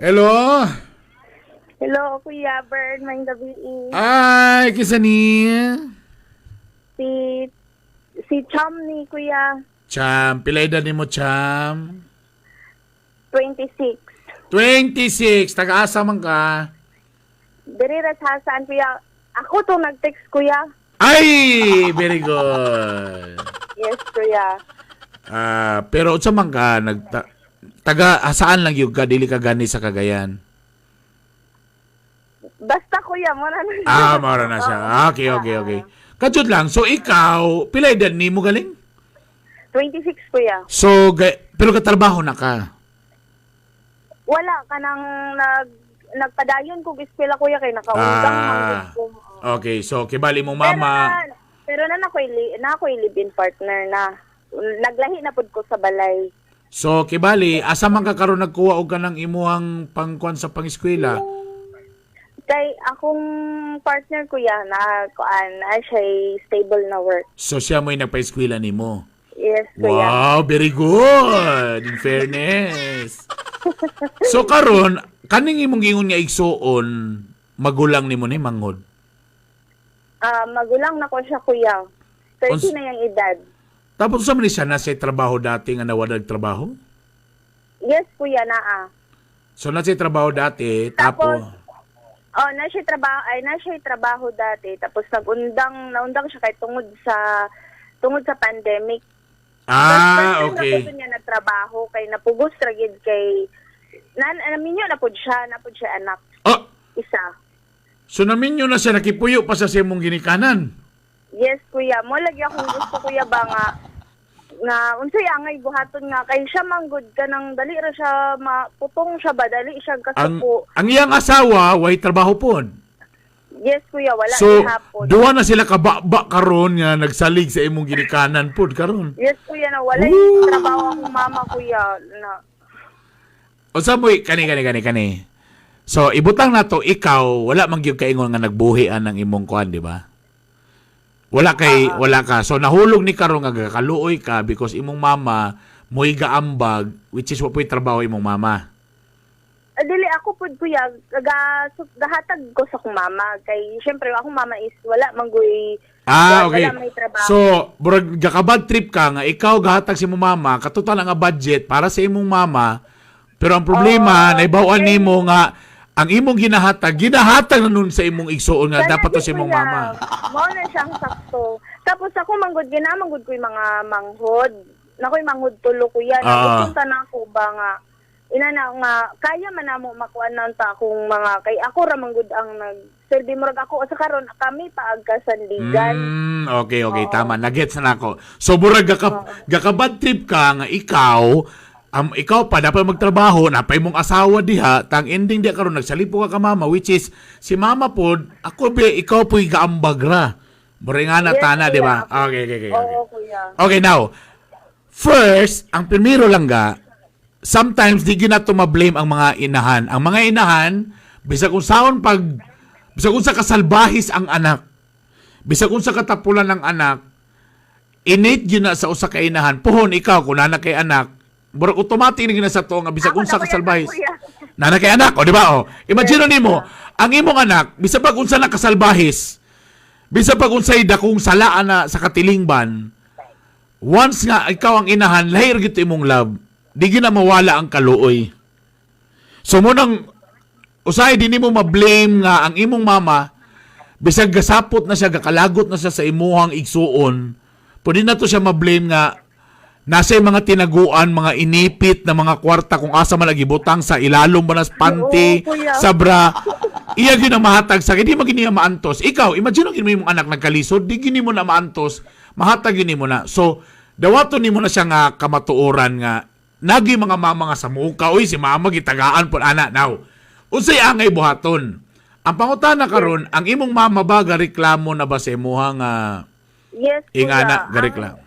Hello? Hello, Kuya Bern, may gabi. Ay, kisa ni? Si Cham ni Kuya, Cham, pila edad ni mo, Cham? 26. 26, taga-asa man ka? Diri saan Kuya? Ako to nag-text Kuya. Ay, very good. Yes, Kuya. Pero unsa man ka taga saan lang yung ka dili ka gani sa Cagayan? Basta Kuya, mo na. Mara na siya. Okay. Kajud lang. So ikaw, pila edad ni mo galing? 26 Kuya. So pero katrabaho na ka. Wala ka nang nagpadayon ko eskwela Kuya kay nakaundang manggod ko. Okay, so kibali mong mama. Pero na ako'y live-in partner na. Naglahi na pud ko sa balay. So kibali asa man ka karon nagkuha og kanang imuhang pangkuan sa pangeskwela? Kay akong partner Kuya na siya stable na work. So siya mo'y nagpa-eskwela nimo. Yes, Kuya. Wow, very good. In fairness. So karon kaning imong gingon nga igsuon magulang nimo ni manghod. Magulang na ko siya Kuya. 30 na yung edad. Tapos sa man siya na sa trabaho dati nga nawadag trabaho? Yes, Kuya, naa. So na sa trabaho dati, tapos Na siya trabaho dati, tapos naundang siya kay tungod sa pandemic. Okay. Tapos niya nagtrabaho kay napugos ra gid kay naminyo na pud siya anak. Isa. So naminyo na siya nakipuyo pa sa imong ginikanan. Yes, Kuya. Mo lagi akong gusto Kuya ba nga unsay angay buhaton nga kay siya manggod ka nang dali ra siya maputong siya ba dali siya kasuko. Ang iyang asawa way trabaho pod. Yes, Kuya, wala So hapon. duwa na sila kababa karon nga nagsalig sa imong ginikanan pod karon. Yes, Kuya, na wala trabaho akong mama Kuya na. O sa mo'y kani. So ibutang na to ikaw wala man gyud kaingon nga nagbuhian ng imong kuan, di ba? Wala ka. So nahulog ni karon nga kaluoy ka because imong mama mo'y gaambag which is what po'y trabaho imong mama. Dili ako pud Kuya gahatag ko sa akong mama kay syempre akong mama is wala manggoy Okay. wala may trabaho. So burag gakabad trip ka nga ikaw gahatag sa imong mama katutal nga budget para sa imong mama pero ang problema naibawan nimo nga ang imong ginahatag na nun sa imong igsuon nga Sana dapat to di, sa imong Kuya. mama. Mao na siyang sakto. Tapos ako ginamanggod ko yung mga manghod. Nakoy manghod tulo Kuya. Napunta na ako ba nga ina na nga kaya man namo makuan na ta akong mga kay ako ra manggod ang nagserbi murag ako sa karon kami paag kasandigan. Okay, tama. Nagets na ako. So burag gakabad trip ka nga ikaw pa dapat magtrabaho na pa imong asawa diha tang ending di karon nagsalipo ka mama which is si mama pod ako ikaw po'y gaambag ra. Buringana tana, di ba? Okay. Oo, Kuya. Okay, now, first, ang primero lang sometimes di ginato ma-blame ang mga inahan. Ang mga inahan, bisag kung sa kasalbahis ang anak, bisag kung sa katapulan ng anak, innate yun na sa usa ka inahan. Puhon, ikaw, kung nana kay anak, burag automatic na sa to nga bisag kung sa kasalbahis. Nana kay anak, di ba? Imagine nimo, ang imong anak, bisag pag unsa na kasalbahis, bisag pag unsay dakong salaan na sa katilingban, once nga ikaw ang inahan, lahir gito imong love, di gina mawala ang kaluoy. So munang usahay di nimo ma-blame nga ang imong mama bisag gasapot na siya gakalagot na siya sa imuhang igsuon. Pwede na to siya ma-blame nga nasa mga tinaguan, mga inipit na mga kwarta kung asa man nagibutang sa ilalom ba nas panty, sa bra. Iya gyud ang mahatag sa hindi magini maantos. Ikaw, imagine mo imong anak nagkalisod, di gini mo na maantos, mahatag gini mo na. So dawaton nimo na siya nga kamatuoran nga nagi mga mama nga sa muka, oy si mama gitagaan pud ana now. Unsay angay buhaton? Ang pangutana karon, ang imong mama ba gareklamo na ba sa imuhang yes, Kuya. ingana gareklamo?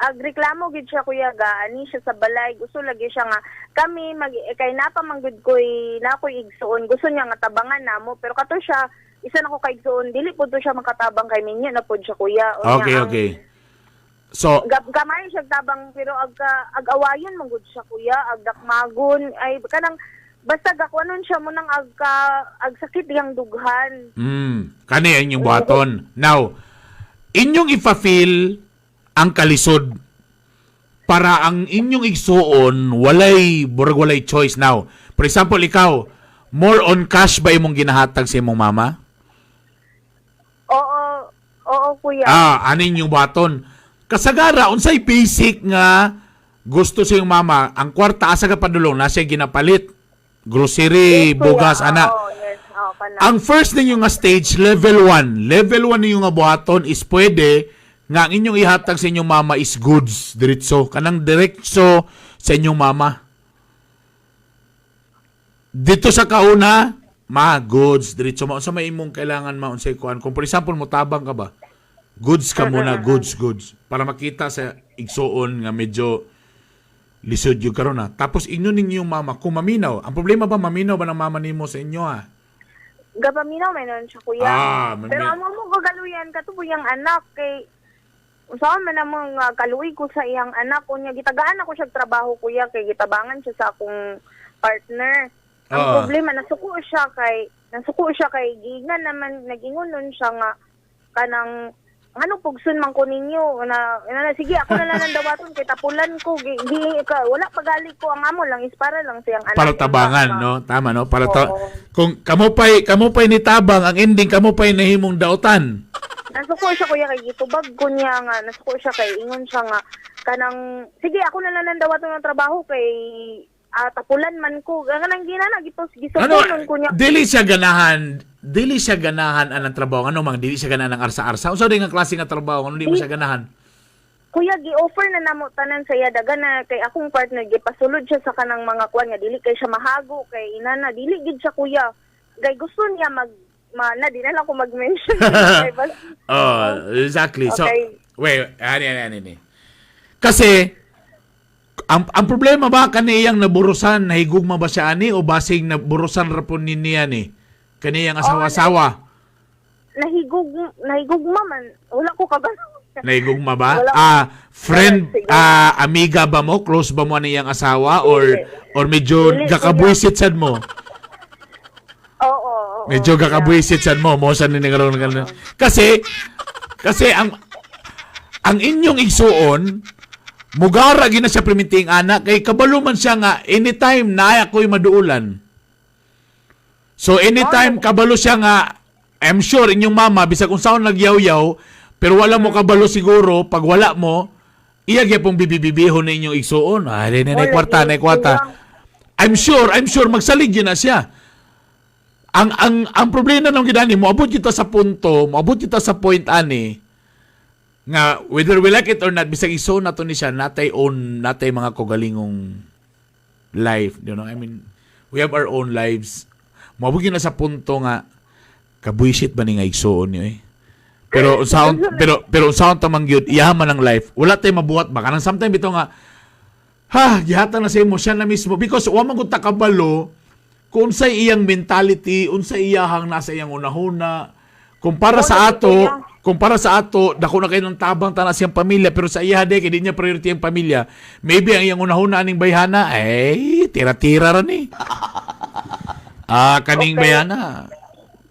Agreklamo gid siya Kuya ani siya sa balay gusto lagi siya nga kami kay napamanggod koy nakoy igsuon gusto niya nga tabangan namo pero kato siya isa na ko kay igsuon dili pud to siya makatabang kay minyo na pud siya Kuya. Okay. So gamay siya tabang pero ag-awayon manggod siya Kuya agdakmagon ay kanang basta gakuanon siya mo nang agsakit yang dughan. Kani ang inyong buhaton. Now, inyong ipa-feel ang kalisod para ang inyong igsuon walay choice. Now, for example, ikaw, more on cash ba imong ginahatag sa imong mama? Oo, kuya. Ano inyong buhaton? Kasagara, unsay basic nga gusto sa iyong mama, ang kwarta asa ka padulong, nasa ginapalit, grocery, Yes, kuya. bugas, ana. Yes. Pala. Ang first ninyo nga stage, level 1. Level 1 ninyo nga buhaton is pwede nga ang inyong ihatag sa inyong mama is goods, diretso. Kanang diretso sa inyong mama. Dito sa kauna, goods, diretso. Sa may imong kailangan maunsay kuan. Kung for example, mutabang ka ba? Goods ka muna, goods. Para makita sa igsuon nga medyo lisod yung karon na. Tapos inyo ninyong mama, kung maminaw. Ang problema ba, maminaw ba ng mama nimo sa inyo ha? Gapaminaw may nun siya, kuya. Pero amo mo gagaluyan ka to yung anak kay usahan man namang kaluoy ko sa iyang anak kunya gitagaan ako siya trabaho kuya kay gitabangan siya sa akong partner. Ang problema nasuko siya kay gigan naman nagingon nun siya nga kanang ano pugsun man ko ninyo na sige ako na lang ang dawaton kay tapulan ko wala pagali ko ang amo lang is para lang siyang anak. Para tabangan, no? Tama, no? Kung kamo pa'y nitabang, ang ending kamo pa'y nahimong dautan. Nasuko siya kuya kay gitubag ko niya nga nasuko siya kay ingon siya nga kanang sige ako na lang ang dawaton ng trabaho kay tapulan man ko kanang ginana gisukunon ko niya. Dili siya ganahan anang trabaho. Ano mang dili siya ganahan ng arsa-arsa. Unsa din nga klase nga trabaho? Ano di mo siya ganahan? Kuya, gi-offer na namo tanan sa iya daga na kay akong partner gipasulod siya sa kanang mga kuan nga dili kay siya mahago kay inana dili gid siya kuya. Gay gusto niya di na lang ko mag-mention. Exactly. Okay. So, wait, ani. Kasi ang problema ba kaniyang naburusan nahigugma ba siya ani o basing naburusan ra pud niya ni? Kaniyang asawa-asawa. Nahigugma man. Wala ko kabalo. Nahigugma ba? Wala. Friend, Sige. amiga ba mo? Close ba mo niyang asawa? Or medyo Dili, gakabwisit sad mo? Oo. Medyo gakabwisit sad mo. Mo sa ninagaroon ka. Kasi ang inyong igsuon, mugara gina siya priminting anak, kay kabalo man siya nga, anytime na ako'y maduulan. So anytime kabalo siya nga, I'm sure inyong mama, bisag kung saan nagyaw-yaw, pero wala mo kabalo siguro, pag wala mo, iya pong bibibibihon na inyong igsuon. Na kwarta. I'm sure, magsalig yun na siya. Ang problema nang ginani, moabot kita sa point ani, nga whether we like it or not, bisag iso na to ni siya, natay mga kogalingong life. You know, I mean, we have our own lives. Moabot na sa punto nga, kabuisit ba ni nga igsuon niyo eh? Pero unsaon tamang gyud iyaman ang life. Wala tay mabuhat ba kanang sometimes bitaw nga gihatan na sa imo siya na mismo because wa man gud ta kabalo kung unsay iyang mentality, unsay iyahang nasa iyang unahuna. Kumpara sa ato, dako na kayo ng tabang tanas siyang pamilya pero sa iya de kay di niya priority ang pamilya. Maybe ang iyang unahuna aning bayhana tira-tira ra ni. Kaning bayana.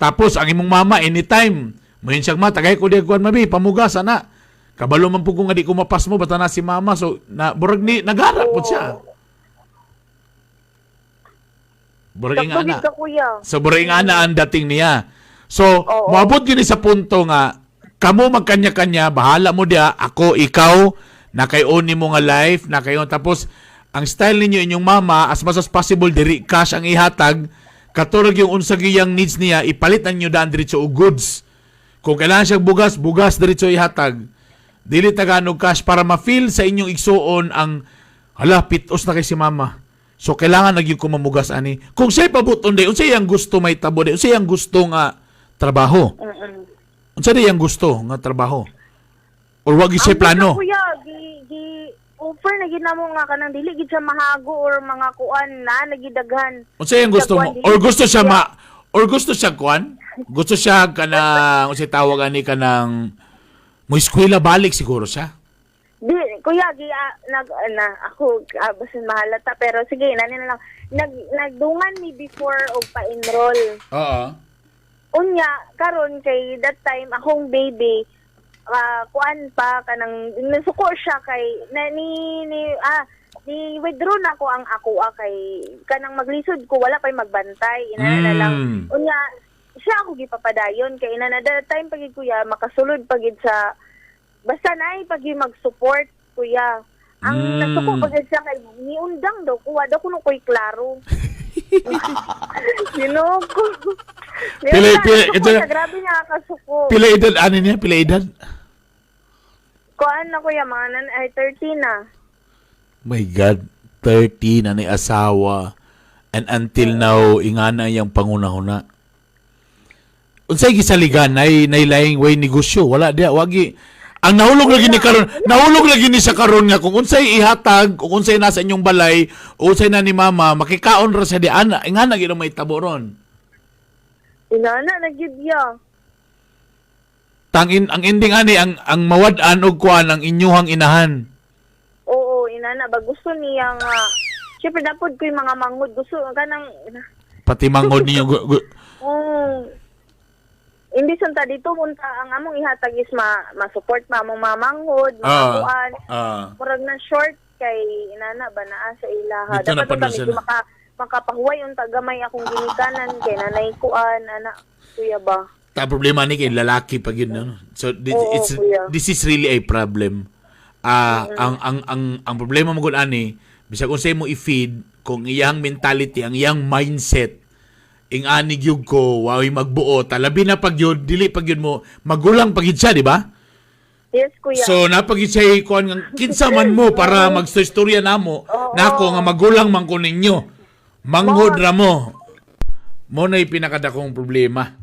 Tapos ang imong mama anytime mayon siyang tagay ko di kuan mabi pamugas ana. Kabalo man pud ko nga di ko mapas mo bata na si mama so na burag ni nagara pud siya. Burag nga ana. So burag nga ana ang dating niya. So moabot gyud sa punto nga kamo magkanya-kanya bahala mo dia ako ikaw na kay-own nimo nga life na kayo tapos ang style ninyo inyong mama as much as possible diri cash ang ihatag katurog yung unsa giyang needs niya ipalit ninyo daan diretso og goods. Kung kailangan siya bugas diretso ihatag. Dili taganog cash para ma-feel sa inyong igsuon ang pitos na kay si mama. So kailangan nagyud ko mamugas ani. Kung siya pabuton day unsa iyang gusto may tabo day unsa iyang gusto nga trabaho. Unsa day iyang gusto nga trabaho? Or wag siya plano. Kuya, offer na gid namo nga kanang dili gid siya mahago or mga kuan na nagidaghan. Unsa iyang gusto mo? Or gusto siya kuan? Gusto siya kanang unsay tawag ani kanang mo eskwela balik siguro siya. Di, kuya, ako, basin mahalata, pero sige, na lang. Nagdungan ni before og pa-enroll. Oo. Unya, karon kay that time, akong baby, kuan pa, kanang, nasuko siya kay, ni withdraw na ko ang ako kay, kanang maglisod ko, wala pa'y magbantay, na lang. Unya, siya ako gipapadayon, kay that time pagid kuya, makasulod pagid sa, basta na pagid mag-support, kuya. Ang nasuko pagid siya kay niundang daw kuha daw kuno koy klaro. Ginoko. Grabe niya kasuko. Pila edad ani niya? Pila edad? Kuan na kuya, mga 13 na. My God, 30 na ni asawa and until now ingana yang pangunahuna. Unsay gisaligan nay laing way negosyo, wala dia wagi. Ang nahulog lagi ni sa karon nga kung unsay ihatag, kung unsay nasa inyong balay, o unsay na ni mama, makikaon ra sa di ana, ingana gid may tabo ron. Inana na gid ya. Tangin ang ending ani ang mawad-an og kuan ang inyuhang inahan. Oo, inana ba gusto niya nga. Syempre dapat ko yung mga manghod gusto kanang Pati manghod ninyo hindi santa dito punta ang among ihatag is ma-support ma among mamanghod, makakuan. Murag na short kay inana ba naa sa ilaha. Dito na Dapat pa kami makapahuway yung tagamay akong ginikanan kay nanay kuan ana kuya ba. Ta problema ni kay lalaki pag yun no. So this is really a problem. Ang problema mo gud ani bisag unsay mo i-feed kung iyang mentality, ang iyang mindset ing ani gyud ko way magbuo talabi na pag yun dili pag yun mo magulang pag siya di ba? Yes kuya. So napag siya kuan nga kinsa man mo para magstorya namo nako nga magulang man ko ninyo. Manghod ra mo. Mo na pinakadakong problema.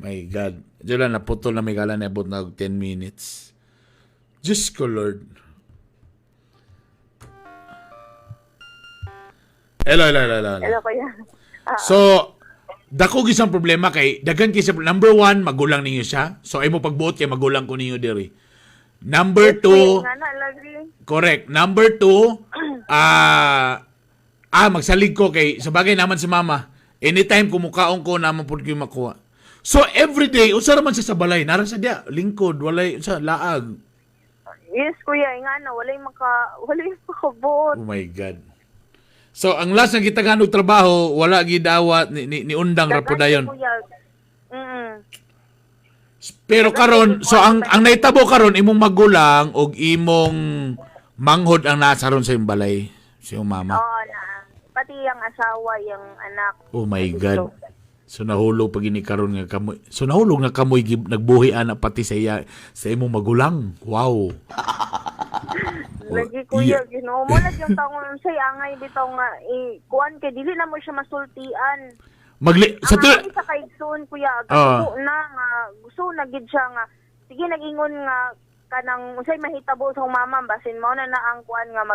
My God. Diyan na putol na may kala na abot na 10 minutes. Diyos ko Lord. Hello. Hello kuya. So, dako gisang problema kay daghan kay number 1 magulang ninyo siya. So ay mo pagbuot kay magulang ko ninyo diri. Number 2 correct. Number 2 magsalig ko kay sabagay naman si mama. Anytime kumukaon ko naman pud ko makuha. So every day unsa naman siya sa balay nara sa dia lingkod walay sa laag. Yes kuya, ingana walay makabuot. Oh my God. So, ang last na gitagaan og trabaho, wala gidawat ni undang ra po dayon. Pero karon, so ang naitabo karon imong magulang og imong manghod ang nasa ron sa imong balay, sa imong mama. Oo na. Pati ang asawa, yung anak. Oh my God. So nahulog pag ini karon nga kamoy. So nahulog nga kamoy nagbuhi ana pati sa imong magulang. Wow. Lagi kuya, Ginoo mo lang yung taong say angay bitaw nga kuan kay dili na mo siya masultian. Sa sa kaigsoon kuya, gusto na gid siya nga sige nag-ingon nga kanang unsay mahitabo sa mama basin mo na ang kuan nga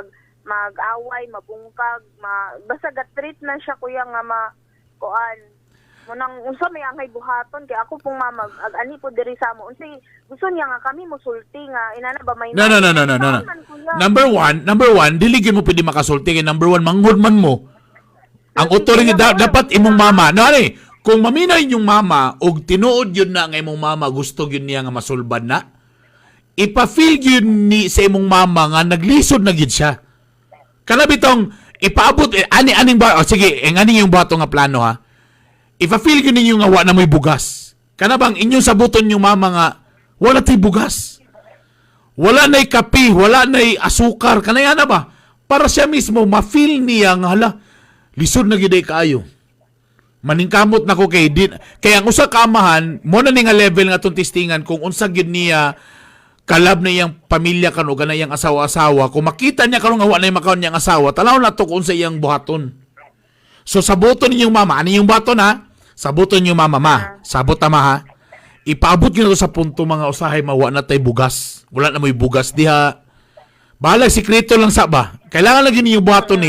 mag-away, mabungkag, basta ga-treat na siya kuya nga kuan. Munang unsa may angay buhaton kay ako pong mama ani po diri sa mo unsay gusto niya nga kami mosulti nga inana ba may No. Number one, dili gyud mo pwede makasulti kay number 1 manghod man mo. Ang authority dapat imong mama. No ani, kung maminay inyong mama og tinuod yun na nga imong mama gusto gyud niya nga masulbad na. Ipa-feel gyud ni sa imong mama nga naglisod na gyud siya. Kana bitong ipaabot aning ba sige, aning yung bato nga plano ha. Ipa-feel ko ninyo nga wala na may bugas. Kana bang inyong sabuton yung mama nga wala tay bugas. Wala na'y kape, wala na'y asukar. Kana yan na ba? Para siya mismo ma-feel niya nga hala, lisod na giday kaayo. Maningkamot na ko kay kaya ang usa kaamahan mo na ni nga level nga tong testingan kung unsa gyud niya kalab na iyang pamilya kano ganay iyang asawa-asawa. Kung makita niya karon nga wala na makaon niyang asawa, tanaw na to kung unsa iyang buhaton. So sabuton ninyong mama, ano yung baton ha? Sabuton niyo mama, sabot ma ha. Ipaabot niyo sa punto mga usahay mawa na tay bugas. Wala na may bugas diha. Bahala sikreto lang sa ba. Kailangan lagi niyo baton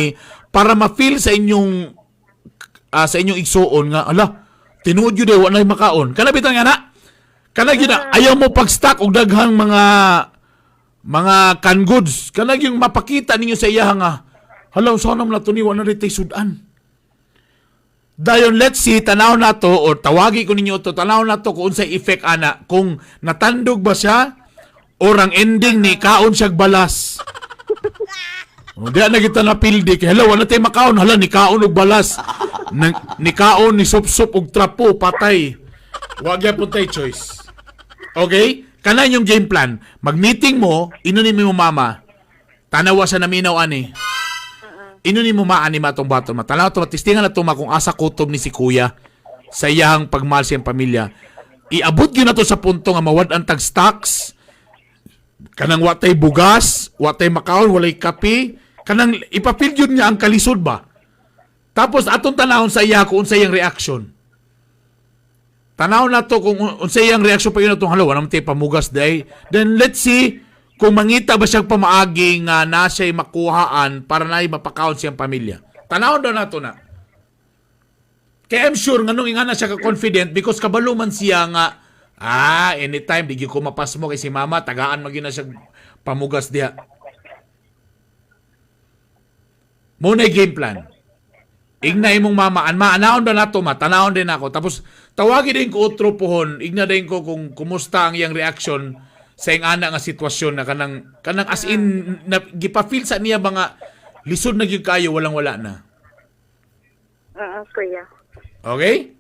para ma-feel sa inyong igsuon nga ala, tinuod yun wala na makaon. Kana bitan nga na. Kana gyud ayaw mo pag-stock og daghang mga canned goods, kanang yung mapakita ninyo sa iya nga, halaw, sana mo na ito niwa na rin tayo sudan. Dayon, let's see, tanaw na to, or tawagi ko ninyo to, tanaw na to kung sa effect ana, kung natandog ba siya, or ang ending ni kaon siyag balas. O, diya na kita napildi, kaya hala, wala tayo makaon, hala, ni kaon og balas. Ni kaon, ni sup-sup og trapo, patay. Wag yan po tayo choice. Okay? Kanan yung game plan. Mag-meeting mo, inunin mo mama, tanawa sa naminaw ani. Inunin mo maani matong baton ma. Tanaw to, tistingan na to ma kung asa kutob ni si kuya sa iyang pagmahal siyang pamilya. Iabot yun na to sa punto nga mawad ang tag stocks, kanang watay bugas, watay makaon, walay kape, kanang ipapil yun niya ang kalisod ba. Tapos atong tanahon sa iya kung unsa iyang reaction. Tanaw na to kung unsa iyang reaction pa yun atong halaw, naman tayo pamugas day. Then let's see kung mangita ba siyang pamaagi nga na siya'y makuhaan para na mapakaon siyang pamilya. Tanawon daw na to na. Kaya I'm sure nga nung nga na siya ka-confident because kabalo man siya nga, anytime, di ko mapas mo kay si mama, tagaan maging na siya pamugas diha. Muna game plan. Ignay mong mama, maanaon daw na to, tanawon din ako. Tapos tawagin din ko otro pohon, igna din ko kung kumusta ang iyang reaction sa iyang ana nga sitwasyon na kanang as in na, gipa-feel sa niya ba nga lisod na gyud kayo walang-wala na. Kuya. Okay?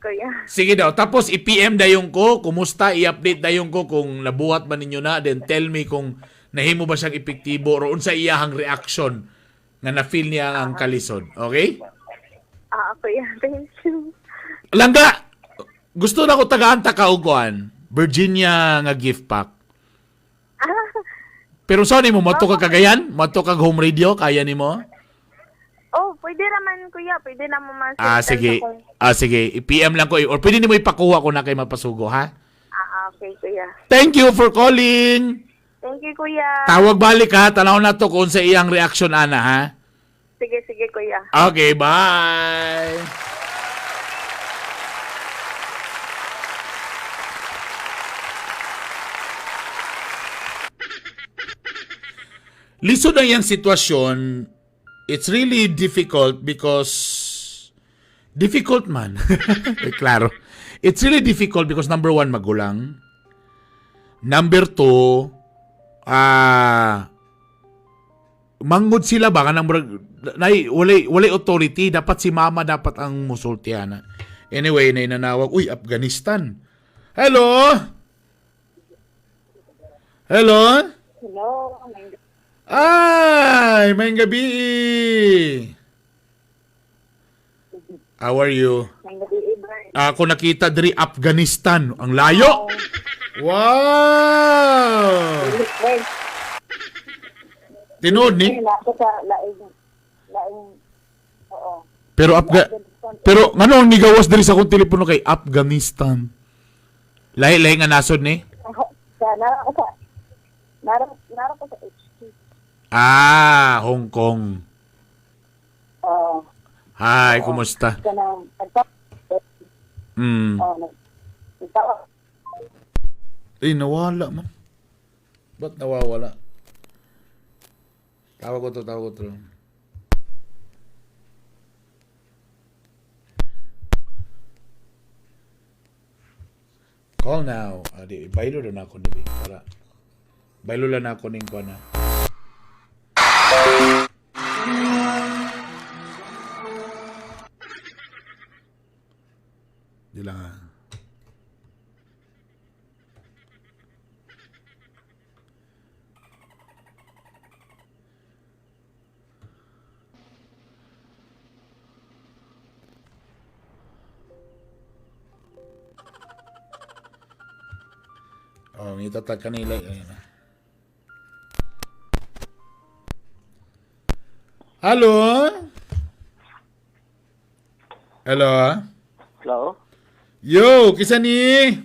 Kuya. Sige daw. Tapos i-PM dayon ko, kumusta, i-update dayon ko kung nabuhat ba ninyo na, then tell me kung nahimo ba siyang epektibo or unsa iyahang reaction nga na-feel niya ang kalisod. Okay? Kuya. Thank you. Langga, gusto na ko tagaan takauguan. Virginia nga gift pack. Pero saan mo? Mato ka kagayan? Mato ka home radio? Kaya ni mo? Pwede naman, kuya. Pwede naman mas. Sige. Sige. I-PM lang ko. Or pwede ni mo ipakuha ko na kay mapasugo, ha? Okay, kuya. Thank you for calling. Thank you, kuya. Tawag balik, ha? Tanaw na to kung sa iyang reaction, Ana, ha? Sige, kuya. Okay, bye. Lisod na yung sitwasyon, it's really difficult because difficult man. Klaro. It's really difficult because number one, magulang. Number two, manggod sila ba kanang walay authority, dapat si mama dapat ang musultiana. Anyway, nanawag, Afghanistan. Hello? Hello? Hello. Ay, may gabi. How are you? Ako nakita diri Afghanistan. Ang layo. Wow! Tinood ni? Pero ano ang nigawas diri sa akong telepono kay Afghanistan? Lahi-lahi nga nasod ni? Nara ko sa HQ. Hong Kong. Hi, kumusta? Nawala man. Ba't nawawala? Tawag ko to. Call now. Baylo na ako ni para. Baylo lang ako ning ko na. Di lang ha. Itatag kanila. Hello? Hello? Hello? Yo, kisa ni?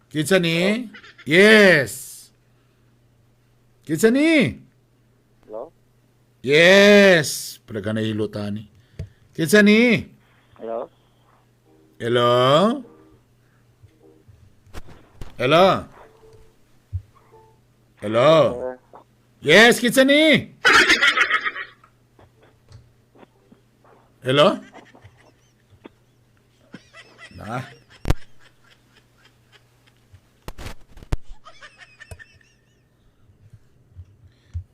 Kisa ni? Yes. Kisa ni? Hello? Yes. Pala ka nahilutan ni. Kisa ni? Hello? Hello? Hello? Hello? Yes, kitsa ni. Hello? Na?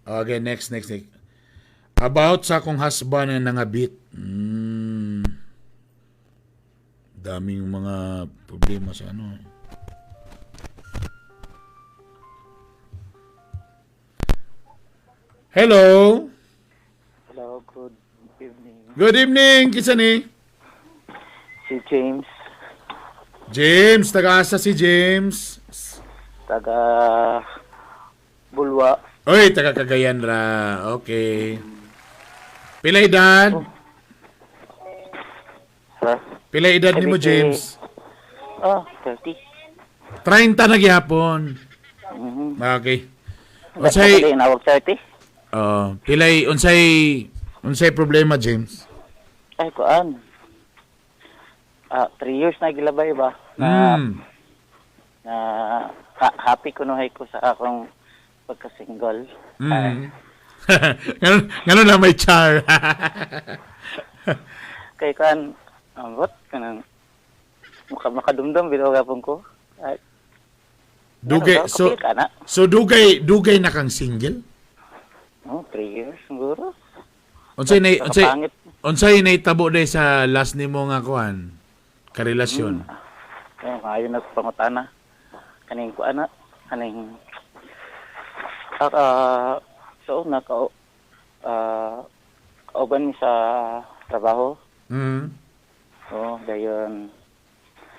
Okay, next. About sa akong husband na nangabit. Daming mga problema sa ano. Hello? Hello, good evening. Good evening, kitsa ni? Si James, James, taga-asa si James. taga Bulwa. Oy, taga Cagayan ra. Okay. Pila edad? Sa Pila edad ni mo, James? 30. 30 na gyapon. Mhm. Okay. Unsay Unsay nawag 30? pilay unsay problema, James? Ay kuan. 3 years na gilabay ba? Na Hmm. happy ko no ko sa akong pagka-single. Mm. Ganun na may char. Kay kan what kanang makadumdum bitaw gapon ko. Ay, Dugay ano daw, so kapil ka na? so dugay na kang single? 3 years siguro. Unsay Nakapangit. unsay naitabo day sa last nimo nga kuan? Karelasyon. Kaya maayo na pangutana. Kaning kuan na kaning so kauban mi sa trabaho. Mm. So dayon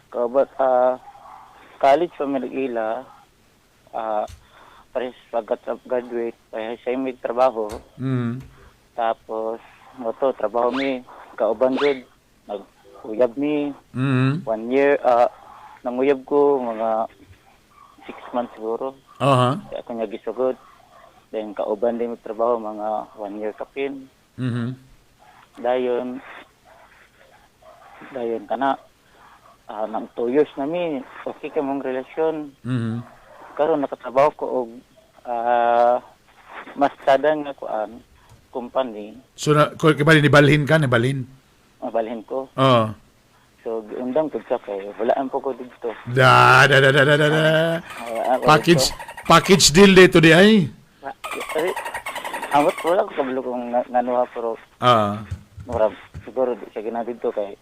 kauban college pa mi nag-ila pares pagka-graduate kaya siya may trabaho. Mm. Tapos moto trabaho mi kauban gud nag-uyab mi Mm. 1 year nanguyab ko mga 6 months siguro. Aha. Kaya ako niya gisugod. Then kauban din magtrabaho mga 1 year kapin. Mhm. Dayon kana nang 2 years na mi okay ka mong relasyon. Mhm. Karon nakatrabaho ko og mas tadang nga kuan company So na ko kibali ni balhin ka, ni balhin. mabalhin ko. Oh. So giundang pud sa kay walaan po ko dito. Da. Walaan ko Package deal dito di ay. Ay, amot wala ko kabalo kung nanuha pero Ah. mura siguro di siya ginadito kay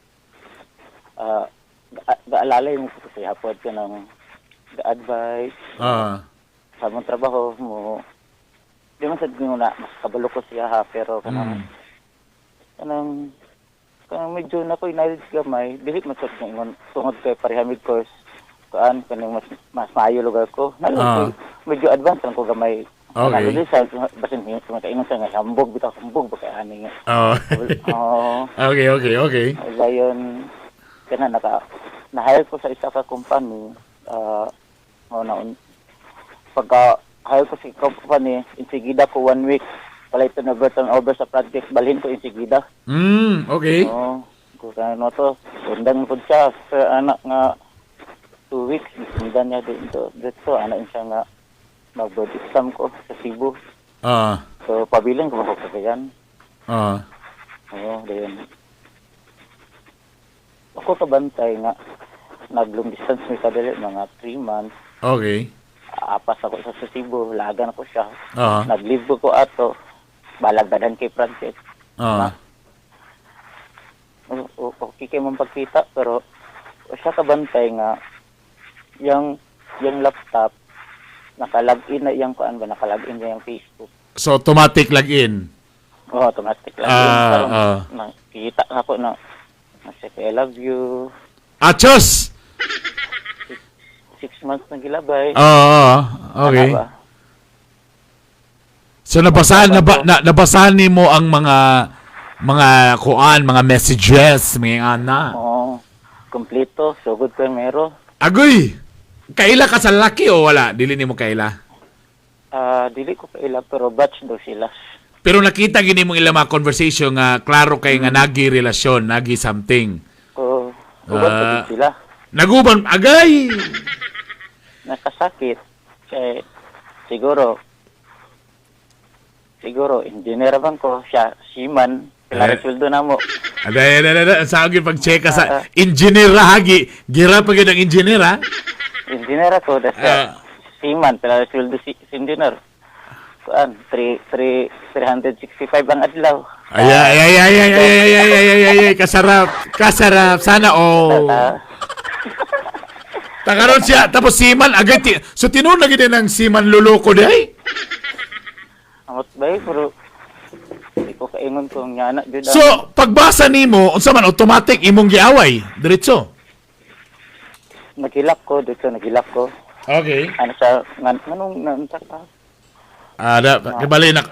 gaalalay mo ko sa hapon ka ng advice Ah. sa mong trabaho mo di man sad ko na mas kabalo ko siya ha pero kanang medyo na ko inayod gamay dili man sad ingon tungod kay parehamid course kuan kanang mas maayo lugar ko medyo advance lang ko gamay. Okay. Dili sa basin kaingon sa nga hambog bitaw hambog ba kay ani nga. Oh. Oh, Okay. dayon kana na-hire ko sa isa ka company pagka hire ko sa company insigida ko 1 week palay na turnover sa project balhin ko insigida. Okay. Kung ano to undang po siya sa anak nga 2 weeks sundan niya dito anak siya nga mag-board exam ko sa Cebu. So pabiling ko ako kagayan. Dayon ako kabantay nga nag-long distance mi kadali mga 3 months. Okay. Apas ako sa Cebu, lagan ako siya. Ah. Nag-leave ko ato, balagdadan kay project. Okay kay mong pagkita, pero siya kabantay nga, yung laptop, nakalagin na yung kuan ba, nakalagin na yung Facebook. So automatic login. Automatic lang. Nakita ako na, I love you. Achos. 6 months na gilabay. Okay. Ano ba? So nabasahan nimo ang mga kuan, mga messages, mga ana. Kompleto, so good ko mero. Agoy. Kaila ka sa laki o wala? Dili nimo kaila. Dili ko kaila pero batch do sila. Pero nakita gini mong ilang mga conversation nga klaro kay nga nagi relasyon, nagi something. Uban ko din sila. Naguban agay. nakasakit kay siguro engineer bang ko siya seaman pila Eh. sweldo na mo. Ada, sa akin pag-check ka sa engineer hagi. Gira pa ang engineer, ha? Engineer ako that's seaman pila sweldo si engineer. Kuan 365 ang adlaw. Ay, kasarap. Sana, oh. Takaroon siya, tapos siman, agad, so tinuod lagi din ng siman luloko, day? Amot bay pero di ko kaingon kung nyana jud. So, pagbasa nimo, unsa man automatic imong giaway, diretso. nagilak ko dito Okay. ano sa nganong nansa ka Kabali na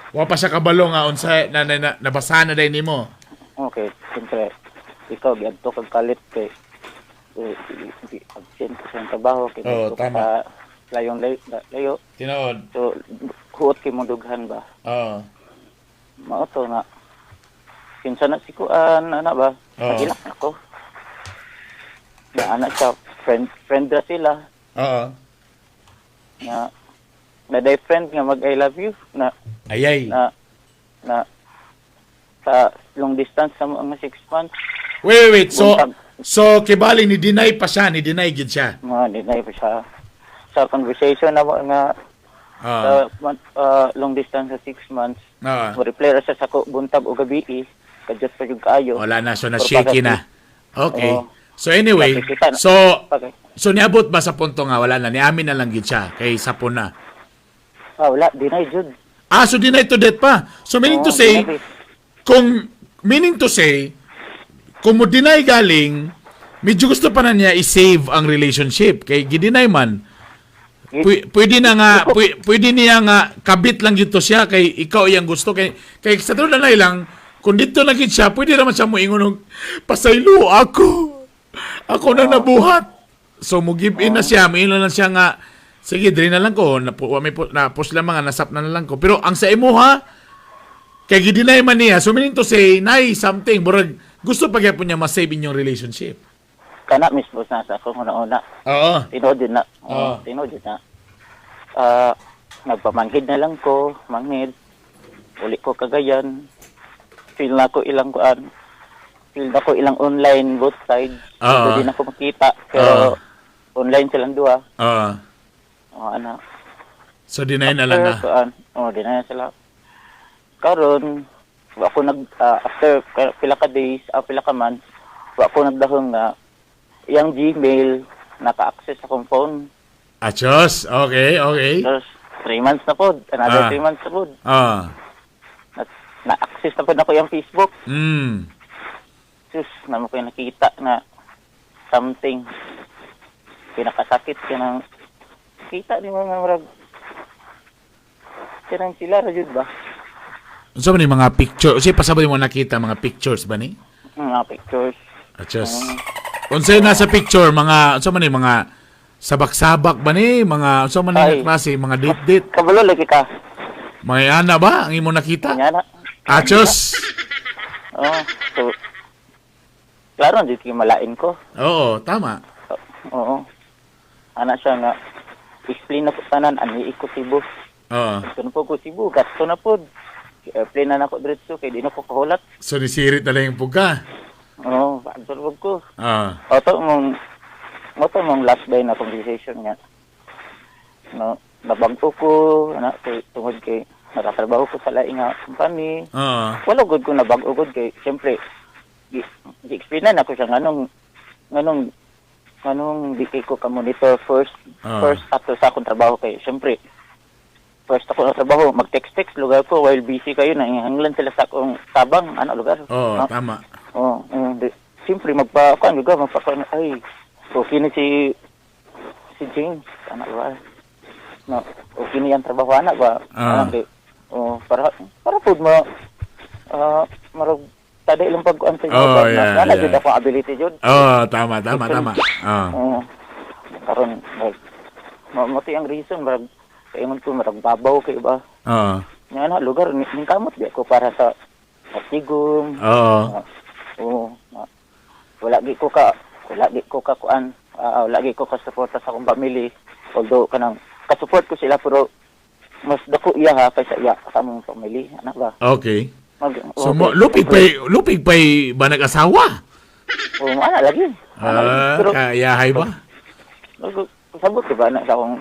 wa pa siya kabalo nga unsa nabasa na day nimo. okay siyempre ikaw giadto kag kalit kay absent ko sa trabaho kay Oo, dito ka tama. sa layo Tinood. so huot kay mo dughan ba Oo. mao to na kinsa na si kuan ana ba Oo. nagilak ako na anak siya friend na sila Oo. na day friend nga mag I love you na Ayay. na sa long distance sa mga 6 months Wait. So kibali ni deny pa siya, ni deny gid siya. mga dinay pa siya sa conversation na mo nga Oo. long distance sa 6 months Oo. mo reply ra siya sa buntag o gabi kadjot pa jud kaayo Wala na, so na shaky na. Okay. Oo. So anyway, Nakikita na. so okay niabot ba sa punto nga wala na, niamin na lang gid siya kay sapon na. wala dinay jud So deny to death pa. So meaning to Oo, say, deny. kung mo deny galing, medyo gusto pa na niya i-save ang relationship. Kay gidinay man, pwede na nga, pwede niya nga, kabit lang dito siya, kay ikaw iyang gusto. Kay sa tulad na lang, kung dito na gid siya, pwede naman siya mo ingon, pasaylo ako. Ako na nabuhat. So mo give in na siya, may na siya nga, sige, dre na lang ko, na-post lang mga, nasap na lang ko. Pero ang sa imo ha, kay gidinay man niya, so meaning to say, nay, something, burag, gusto pa po niya ma-save inyong relationship. kana mismo sa ako una Oo. tinod din na Oo. tinod din na nagpamanghid na lang ko manghid uli ko kagayan feel na ko ilang online both sides Oo. hindi na ako makita pero online silang duha Oo. ana So deny na lang na. di na sila karon ako after pila ka days pila ka months ako nagdahong na iyang Gmail naka-access akong phone Achos, okay. tapos 3 months na po another 3 months na po na-access na po na ko yung Facebook. Sus, naman ko yung nakita na something pinakasakit ka ng kita ni mga marag kinang sila rajud ba? Unsa man ni mga picture? Usa pasabot mo nakita mga pictures ba ni? Mga pictures. Achos. Unsa nasa picture mga unsa man ni mga sabak-sabak ba ni? Mga unsa man ni klase mga date? Kabalo lagi ka. Mga ana ba ang imo nakita? Kanya na. Achos. So klaro di ki malain ko. Oo, tama. Oo. Ana siya nga explain na ko tanan ani ikot Cebu. Oo. Kuno po ko Cebu, gasto na po. Airplane na nako diretso kay di na ko kahulat. So nisirit na lang yung pugka. Oo, absorb ko. Oo. Mong last day na conversation nga. No, nabangko ko, kay tungod kay nakatrabaho ko sa laing nga company. Oo. Wala gud ko nabago gud kay siyempre gi-explain na ako siya nganong di kay ko ka monitor first after sa akong trabaho kay siyempre first ako na trabaho mag-text lugar ko while busy kayo na hanglan sila sa akong tabang lugar. Oo, no? tama. Oo, siyempre magpakuan ay okay ni si James lugar. No, okay ni ang trabaho ba? Para pud mo marag tada ilang pagkuan sa yeah. Jud ako ability jud. Tama. Karon mati ang reason marag kaingon ko marag babaw kay ba. Nga lugar ning kamot di ako para sa Tigum. Wala gi ko ka kuan, wala gi ko ka suporta sa akong family. Although kanang ka-support ko sila pero mas dako iya ha kaysa iya sa among family, ana ba? Okay. So, okay. lupig pa'y ba nag-asawa? O, ana lagi. Pero, Kayahay ba? kasabot diba na sa akong,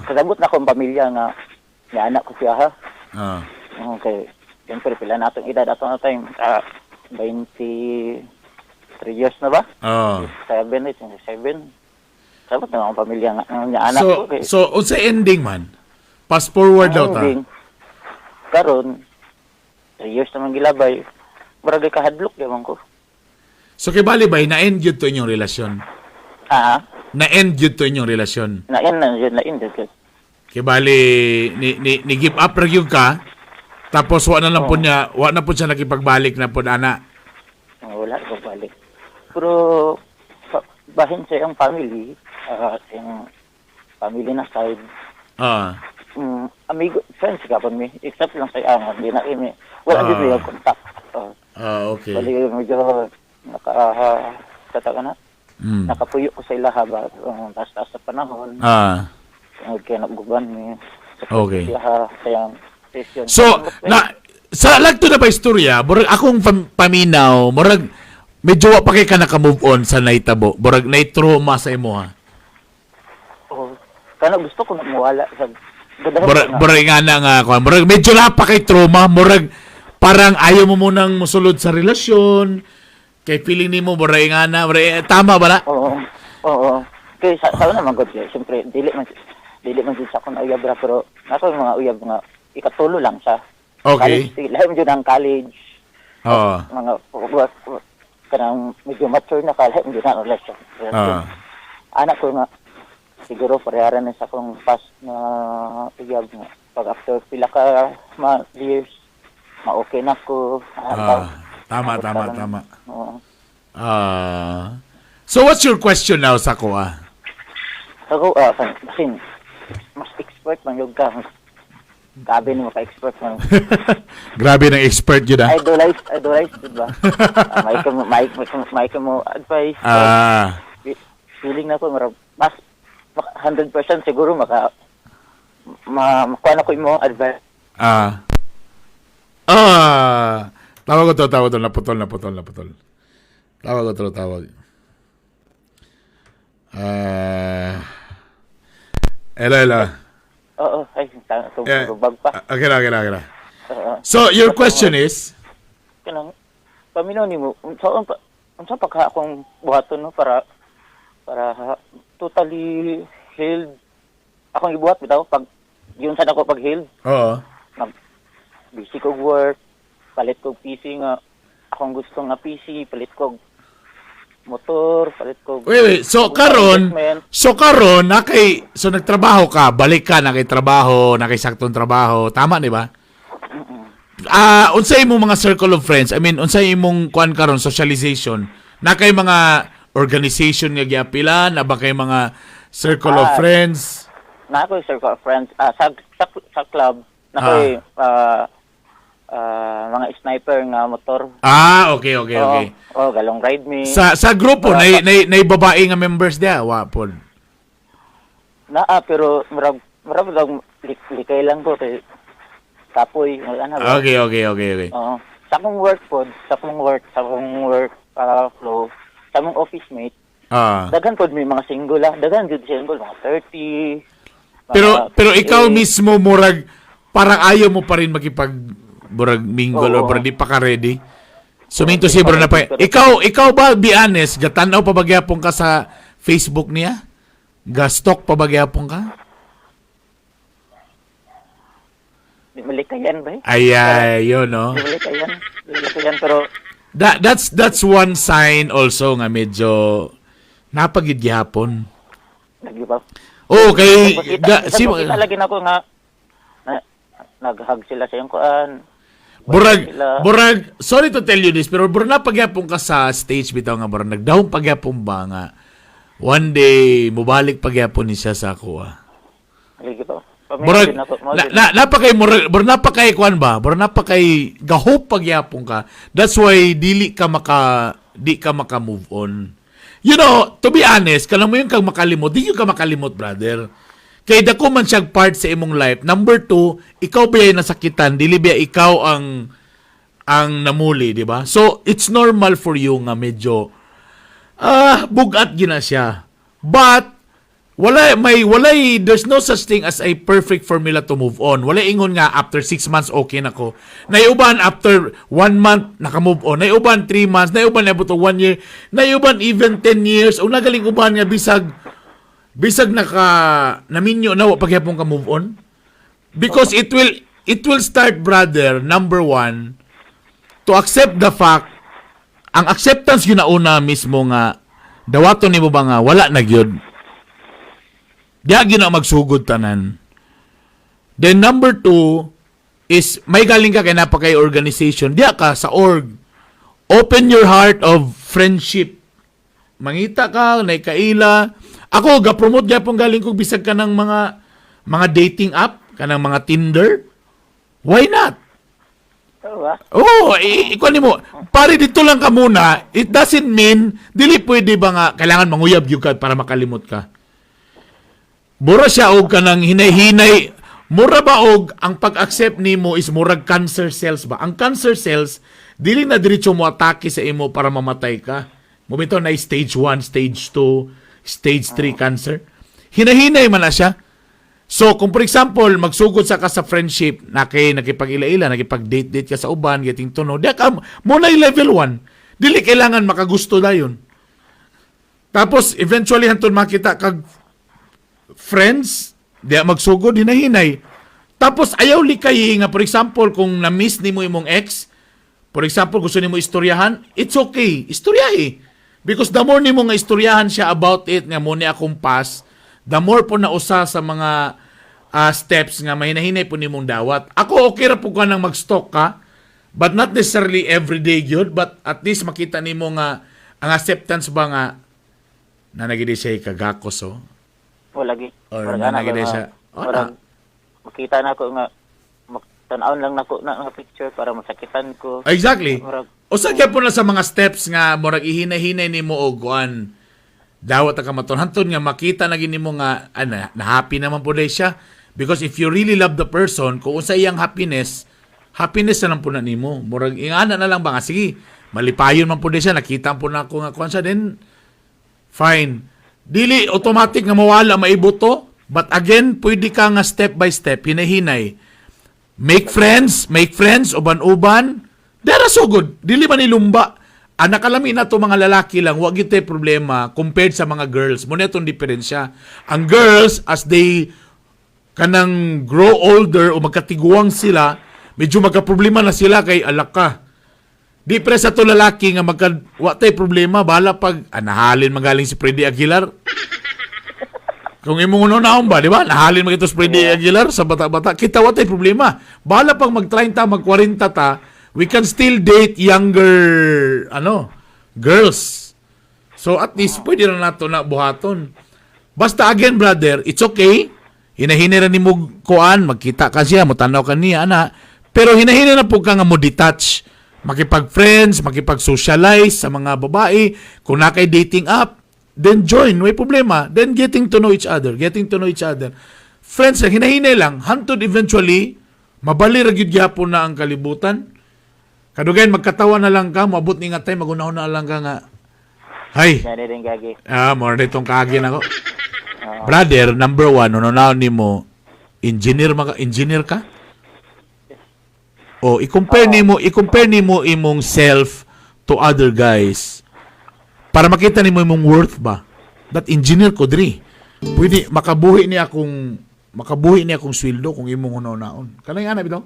kasabot na akong pamilya nga anak ko siya ha. Okay. Siyempre, pila na itong edad ato na time. 23 years na ba? 7. Kasabot na akong pamilya nga anak ko. Okay. So, unsa ending man? Fast forward daw ta. Karon 3 years naman gilabay. Baragay kahadlok, yaman ko. So, kibali ba, na-end yun to inyong relasyon? Na-end yun to inyong relasyon? Na-end. Kibali, ni give up ra gyud ka, tapos wa na lang po niya, wa na po siya nakipagbalik na po, ana. Wala ko balik. Pero, bahin sa iyong family, yung family na side, amigo, friends ka pa mi, except lang sa iyang, hindi na kami, wala din may contact. Okay. Bali, medyo, nakapuyo ko sa ilaha ba, taas-taas sa panahon. Kaya nagguban mi. Okay. Sayang session. So, sa lagto na ba istorya, murag akong paminaw, murag, medyo wa pa kay ka naka-move on sa naitabo, murag na-trauma sa imo ha? Kana gusto ko magmuwala sa Murag nga na nga, murag medyo na pa kay trauma, murag parang ayaw mo munang musulod sa relasyon, kay feeling nimo murag nga na, tama ba na? Oo. Kaya sa naman god siya, siyempre, dili man sa akong uyab ra, pero nasa mga uyab nga, ikatulo lang siya. Okay. College, lahat mo dyan ang college. Mga, kanang medyo mature na ka, lahat mo dyan ang relasyon. Anak ko nga, siguro pareharan na sa akong past na uyab nga. Pag after pila ka years, ma-okay na ko. Tama. So what's your question now, Sako? Ako, kasi mas expert man yung ka. Grabe ni mo ka-expert man. Grabe ng expert yun Idolize, diba? May ka mo advice. Feeling na ko, mas 100% siguro makuha na ko yung advice. Tawag to, naputol. Tawag. Hello. Oo, ay, tubag pa. Okay na. So, your question is? Kanang, paminaw ni mo, unsa pa ka akong buhaton no, para totally healed. Akong ibuhat bitaw pag yun sa ako pag healed. Oo. Busy ko work, palit ko PC nga. Akong gusto nga PC, palit ko motor, palit ko. Wait. So karon nagtrabaho ka, balik ka nakay trabaho, nakay saktong trabaho, tama di ba? Unsay imong mga circle of friends? I mean, unsay imong kuan karon socialization? Na kay mga organization nga giapila, na ba kay mga circle of friends? Na ako circle of friends sa club, na koy mga sniper nga motor. Okay. Galong ride me. Sa grupo nay babae nga members dia, wa pod. Pero marag likay lang ko kay kapoy wala na. Okay. Sa akong work flow, sa akong office mate. Daghan pod may mga single daghan jud single mga 30. Pero ikaw mismo murag parang ayaw mo pa rin makipag murag mingle or parang di pa ka ready. Suminto si bro na pa. Ikaw ba, be honest, gatanaw pa bagyapon ka sa Facebook niya? Gastok pa bagyapon ka? Di malikayan ba? Yun, no? Di malikayan, pero that's one sign also nga medyo napagid gihapon. Nag-give up. Okay. Kita lagi na ako nga nag-hug sila sa yung kuan. Burag, sorry to tell you this, pero burag na pagyapon ka sa stage bitaw nga burag nagdaon pagyapon ba nga one day mubalik pagyapon ni siya sa ako. Burag napakay burag napakay kuan ba? Burag napakay gahop pagyapon ka. That's why di ka maka move on. You know, to be honest, kanang mo yung kang makalimot, di yung ka makalimot, brother. Kay dako man siyang part sa imong life. Number 2, ikaw ba yung nasakitan, dili ba ikaw ang namuli, di ba? So, it's normal for you nga medyo bugat gina siya. But there's no such thing as a perfect formula to move on. Wala ingon nga after 6 months okay na ko. Naiuban after 1 month naka-move on. Naiuban 3 months, naiuban na buto 1 year, naiuban even 10 years. O nagaling uban nga bisag naminyo na wa pagyapon ka move on. Because it will start, brother, number 1, to accept the fact, ang acceptance yun na una mismo nga dawaton nimo ba nga wala na gyud. Diya gina magsugod tanan. Then number 2 is may galing ka kay napakay organization. Diya ka sa org. Open your heart of friendship. Mangita ka, naikaila. Ako ga-promote gyapon galing ko bisag ka ng mga dating app, kanang mga Tinder. Why not? Ikuan mo. Pare dito lang ka muna. It doesn't mean dili pwede ba nga kailangan manguyab gyud ka para makalimot ka. Mura siya og kanang hinay-hinay. Mura ba og ang pag-accept nimo is murag cancer cells ba? Ang cancer cells dili na diretso mo atake sa imo para mamatay ka. Momento na stage 1, stage 2, stage 3 cancer. Hinahinay man na siya. So kung for example magsugod sa ka sa friendship, nakipag-ila-ila, nakipag-date ka sa uban, getting to know, di ka muna level 1. Dili kailangan makagusto dayon. Tapos eventually hantud makita kag friends, diya magsugod, hinahinay. Tapos ayaw likay nga, for example, kung na-miss ni mo imong ex, for example, gusto ni mo istoryahan, it's okay, istoryahi. Because the more ni mo nga istoryahan siya about it, nga mo ni akong pass, the more po na usa sa mga steps nga mahinahinay po ni mong dawat. Ako okay ra po ka nang mag-stalk ka, but not necessarily everyday yun, but at least makita ni mo nga ang acceptance ba nga na nagidi siya kagakos, oh. O lagi. Or nanagide siya. Makita na ako nga tan-aon lang nako na nga picture para masakitan ko. Exactly. Murag, O sa kaya po na sa mga steps nga murag ihinay-hinay nimo og kuan. Dawat ka maton hantud nga makita na gini mo nga na happy naman po dai siya. Because if you really love the person, kung unsa iyang happiness na lang po na nimo. Murag ingana na lang ba nga sige, malipayon man po dai siya, nakita po na ako nga kuan sa then fine. Dili automatic nga mawala maibuto, but again, pwede ka nga step by step, hinahinay. Make friends, uban-uban. Dara so good. Dili man ilumba. Ang nakalami na to mga lalaki lang, wag ito problema compared sa mga girls. Muna itong diferensya. Ang girls, as they kanang grow older o magkatiguang sila, medyo magka-problema na sila kay alak ka. Di pre sa to lalaki nga watay problema bala pag nahalin magaling si Freddy Aguilar. Kung imong unaon ba, di ba? Nahalin mo ito si Freddy Aguilar sa bata-bata. Kita watay problema. Bala pag mag-30, mag-40 ta, we can still date younger girls. So at least pwede na nato na buhaton. Basta again brother, it's okay. Hinahinay ra nimo kuan, magkita ka siya, motanaw ka niya ana. Pero hinahinay na po ka nga mo detach. Makipag-friends, makipag-socialize sa mga babae. Kung nakay dating app, then join, may problema. Then getting to know each other. Friends, hinahinay lang. Hantod eventually, mabali ra gyud gyapon na ang kalibutan. Kadugayan, magkatawa na lang ka, mabot ni nga tayo, magunahon na lang ka nga. Hay! Yan din gagi. More na itong kagin ako. Brother, number 1, unaw ni mo, engineer ka? O, i-compare nimo imong self to other guys. Para makita nimo imong worth ba? That engineer ko diri. Pwede makabuhi ni akong sweldo kung imong unaw-naon. Kanang ana bitaw?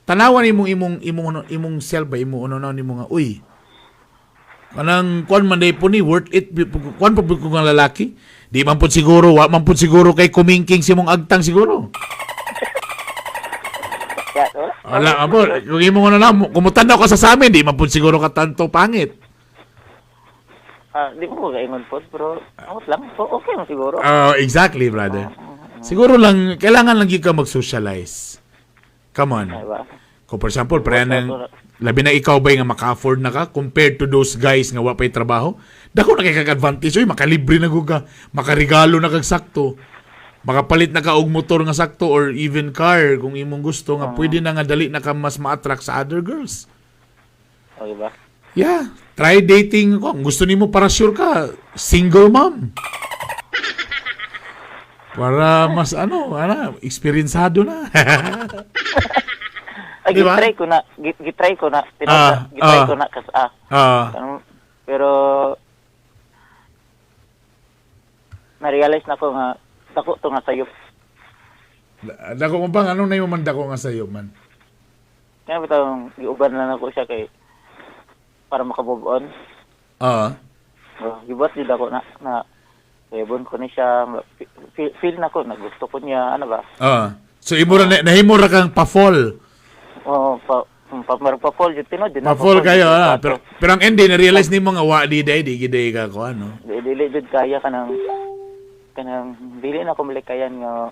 Tanawan imong self ba imong unaw nimo nga uy. Kanang kuan man day po ni worth it kuan pa ko nga lalaki. Di man pud siguro, wa man pud siguro kay kumingking si mong agtang siguro. Wala abo, kung imong na kumutan daw ka sa amin, di man pud siguro ka tanto pangit. Di ko kaingon po, pero lang. Okay mo siguro. Exactly, brother. Siguro lang, kailangan lang ka mag-socialize. Come on. Kung for example, labi na ikaw ba nga maka-afford na ka compared to those guys nga wapay trabaho, dako na kay kag-advantage oy, makalibre na gud ka, makarigalo na kag sakto. Makapalit na ka og motor nga sakto or even car kung imong gusto nga pwede na nga dali na ka mas ma-attract sa other girls. Okay ba? Yeah, try dating ko. Kung gusto nimo para sure ka, single mom. Para mas experiencehado na. Ay, Diba? gitry ko na. Gitry ko na. Gitry ko na. Pero, na-realize na ko nga, dako to nga sayop. Dako mo bang anong na yung mandako nga sa'yo man? Kaya bitang giuban na ako siya kay para makabove on. Gibuhat din ako na ebon ko ni siya, feel na ko, na gusto ko niya, ano ba? So, nahimo ra kang pa-fall. Oo, pa-fall, yung tinod. Pa-fall kayo, pero ang hindi, na-realize ni mo nga, di giday ka ko, ano? Dili jud kaya kanang dili na ko malikayan nga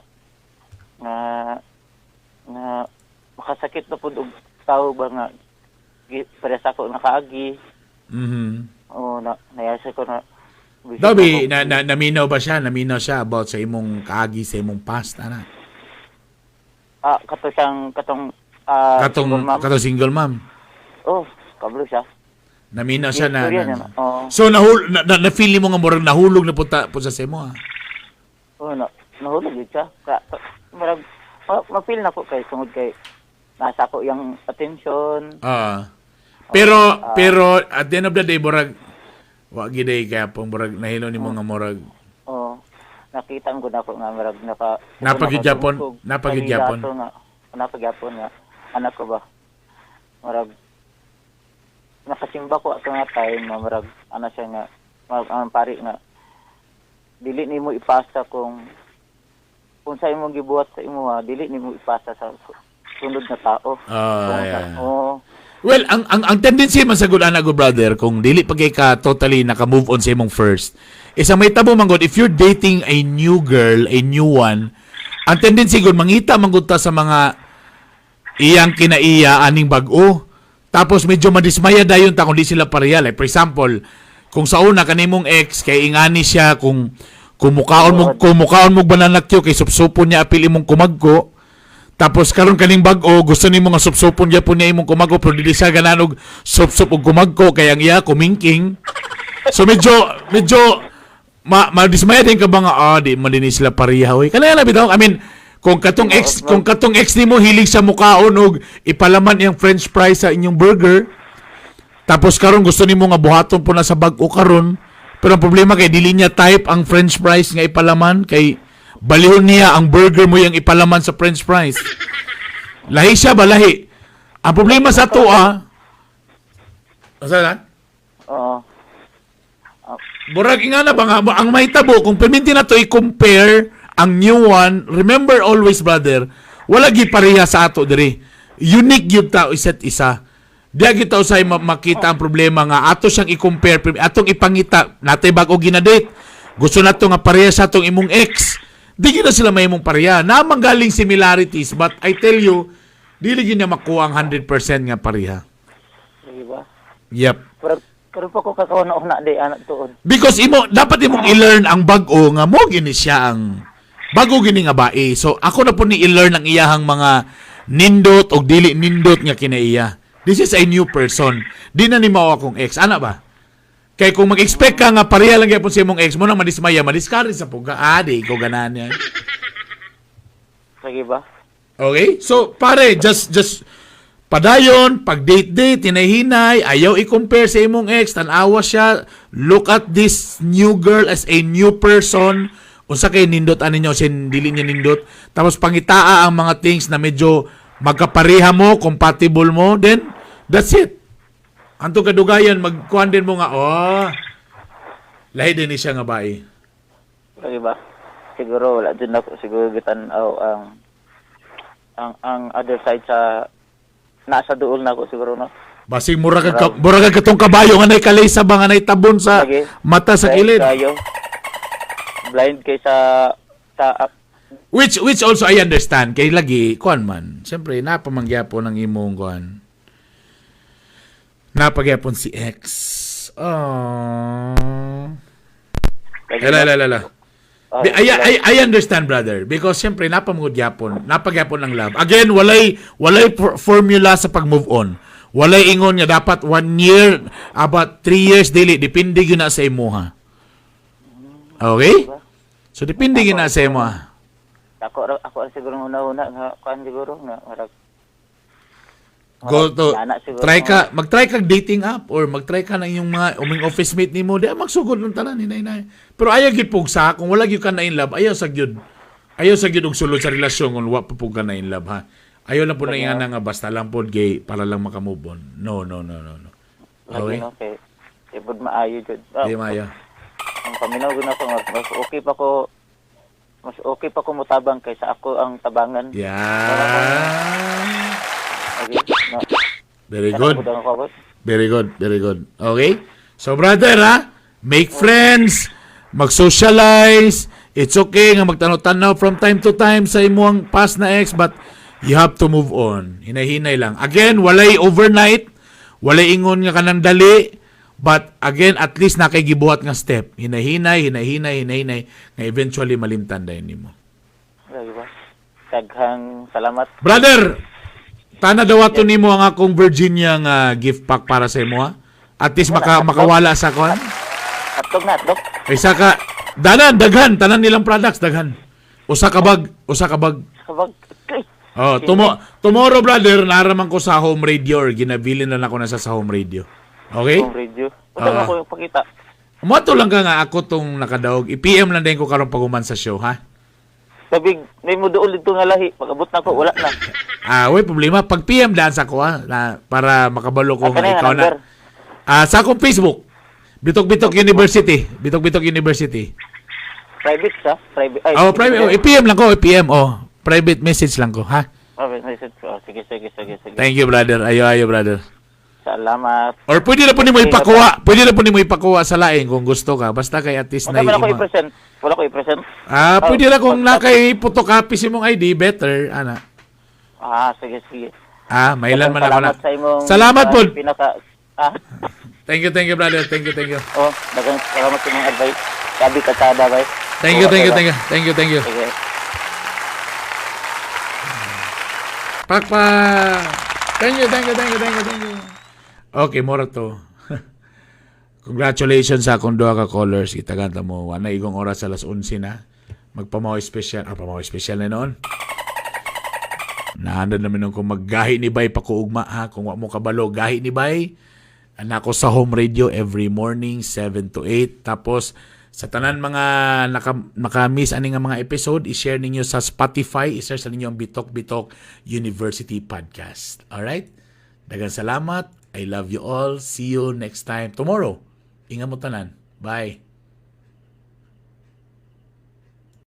makasakit na pud og tao ba nga para sa ko nakaagi. Oo, nayasa ko na Dabi, naminaw ba siya? Naminaw siya about sa imong kaagi, sa imong past, ana? Katong single mom. Oh, kablo siya. Naminaw siya na. Oh. So, na-feel mo nga murag nahulog na punta sa semo, ha? Oo, nahulog yun siya. Marag, ma-feel na ko kay sungod kay nasa ko yung attention. Pero at the end of the day, murag wa giday kaya pong murag nahilo ni mga murag. Nakita ko na ko nga murag napagijapon nga anak ko ba. Murag nakasimba ko ato nga time na murag ano siya nga ang pari nga dili nimo ipasa kung sa imong gibuhat sa imo dili nimo ipasa sa sunod na tao. Well, ang tendency man sa good anak go brother kung dili pa kay ka totally naka-move on sa imong first. Isa may tabo man god if you're dating a new girl, a new one, ang tendency god mangita man gud ta sa mga iyang kinaiya aning bag-o. Tapos medyo madismaya dayon ta kung di sila pareha. Like for example, kung sa una kanimong ex kay ingani siya kung kumukaon mo bananakyo kay supsupon niya apil imong kumagko. Tapos karon kaning bag-o gusto nimo nga supsupon gyapon niya imong kumagko pero dili siya gananog supsup og kumagko kay ang iya kumingking. So medyo madismaya din ka ba nga di man din sila pareha oy. Kana na bitaw. I mean, kung katong ex nimo hilig sa mukaon og ipalaman iyang french fries sa inyong burger. Tapos karon gusto nimo nga buhaton po na sa bag-o karon. Pero ang problema kay dili niya type ang french fries nga ipalaman kay balihon niya ang burger mo yung ipalaman sa french fries. Lahi siya ba? Lahi. Ang problema sa to Asa na? Burag nga na ba nga, ang mahitabo, kung perminti na to i-compare ang new one, remember always brother, wala gi pareha sa ato diri. Unique gyud ta isa't isa. Diya kita usay makita ang problema nga ato siyang i-compare, atong ipangita, natay bag-o ginadate. Gusto nato nga pareha sa atong imong ex. Di gina sila may imong pareha. Namang galing similarities, but I tell you, dili gina makuha ang 100% nga pareha. Diba? Yep. Pero pa ko kakaon na di anak tuon. Because dapat imong i-learn ang bag-o nga mo gini siya ang bago gini nga bae. So ako na po ni i-learn ang iyahang mga nindot o dili nindot nga kinaiya. This is a new person. Di na ni mao akong ex. Ana ba? Kaya kung mag-expect ka nga pareha lang yapon sa imong ex mo nang madismaya, madiscourage sa puga. Di ko ganan yan. Sige ba? Okay? So, pare, just padayon, pag date-date, hinay-hinay, ayaw i-compare sa imong ex, tanawa siya, look at this new girl as a new person, unsa kay nindot ani niyo sin dili niya nindot, tapos pangitaa ang mga things na medyo magkapareha mo, compatible mo, then that's it. Anto kadugayan magkuan din mo nga lahi din ni siya nga bae. Sige ba? Siguro wala din ako siguro gitan ang other side sa nasa duol na ako siguro no. Basig mura ka katong kabayo nga nay kalaysa ba nga nay tabon sa mata sa kilid. Blind kay sa Which also I understand kay lagi kuan man. Siyempre napamangyapon ng imong kuan. Napagyapon si ex. Oh. Lala. I understand, brother, because siyempre napamugod yapon, napagyapon ng love. Again, walay formula sa pag-move on. Walay ingon nga dapat 1 year, about 3 years dili, depende gyud na sa imuha. Okay? So depende gyud na sa imuha. Ako siguro una nga kuan siguro nga marag Go to siguro, mag-try ka dating app or mag-try ka ng yung mga uming office mate nimo, di magsugod ng tanan hinay. Pero ayaw gyud pugsa kung wala gyud ka na in love, ayaw sa gyud og sulod sa relasyon kung wa pa pug ka na in love ha. Ayaw lang po na ingana nga basta lang po gay para lang maka-move on. No. Okay. Okay. Ibod maayo jud. Di maayo. Ang paminaw gud ako nga mas okay pa ko mutabang kaysa ako ang tabangan. Yeah. Okay. No. Very good. Kanang budang ako. Very good. Okay? So, brother, make friends, mag-socialize. It's okay nga magtanaw-tanaw from time to time sa imuang past na ex, but you have to move on. Hinay-hinay lang. Again, walay overnight, walay ingon nga kanang dali, but again, at least nakaigibuhat nga step. Hinay-hinay, nga eventually malimtan dahil nimo. Diba? Daghang salamat. Brother, tana daw ato nimo ang akong Virginia nga gift pack para sa imo ha. At least makawala sa kon. Atog na, Dok. Isa ka daghan tanan nilang products daghan. Usa ka bag. Kabag. Oh, tomorrow brother naraman ko sa home radio or ginabilin na ako na sa home radio. Okay? Ang radio. Ito ako yung pakita. Mato lang ka nga ako tong nakadaog. I-PM lang din ko karon paguman sa show ha. Sabi, may mo doon dito nga lahi. Pag-abot na ko, wala na. Way problema pag PM daan sa ko ha na para makabalo ko nga ikaw number? na. Sa akong Facebook. Bitok University. Bitok University. Private sa? Private. Ay, Private. I-PM lang ko, i-PM. Private message lang ko, ha? Private message. Sige. Thank you, brother. Ayo, brother. Salamat. Or pwede na po ni mo ipakuha. Pwede na po ni mo ipakuha sa laing kung gusto ka. Basta kay at least Wala ko i-present. Pwede na kung nakay photocopy si mong ID, better, ana. Sige. Mailan man ako na. Salamat sa imong... Salamat po. Thank you, brother. Thank you. Dagang salamat sa imong advice. Sabi ka sa advice. Thank you. Sige. Pakpa. Thank you. Okay, mora to. Congratulations sa akong duha ka callers. Itaganta mo. Wala igong oras alas 11 na. Magpamaw special. Pamaw special na noon. Nahandan namin nung kung maggahi ni Bay pakuugma ha. Kung wak mo kabalo, gahi ni Bay. Anako sa home radio every morning, 7 to 8. Tapos, sa tanan mga naka-miss ani nga mga episode, i-share ninyo sa Spotify, i-share sa ninyo ang Bitok University Podcast. Alright? Daghang salamat. I love you all. See you next time tomorrow. Ingat mo tanan. Bye.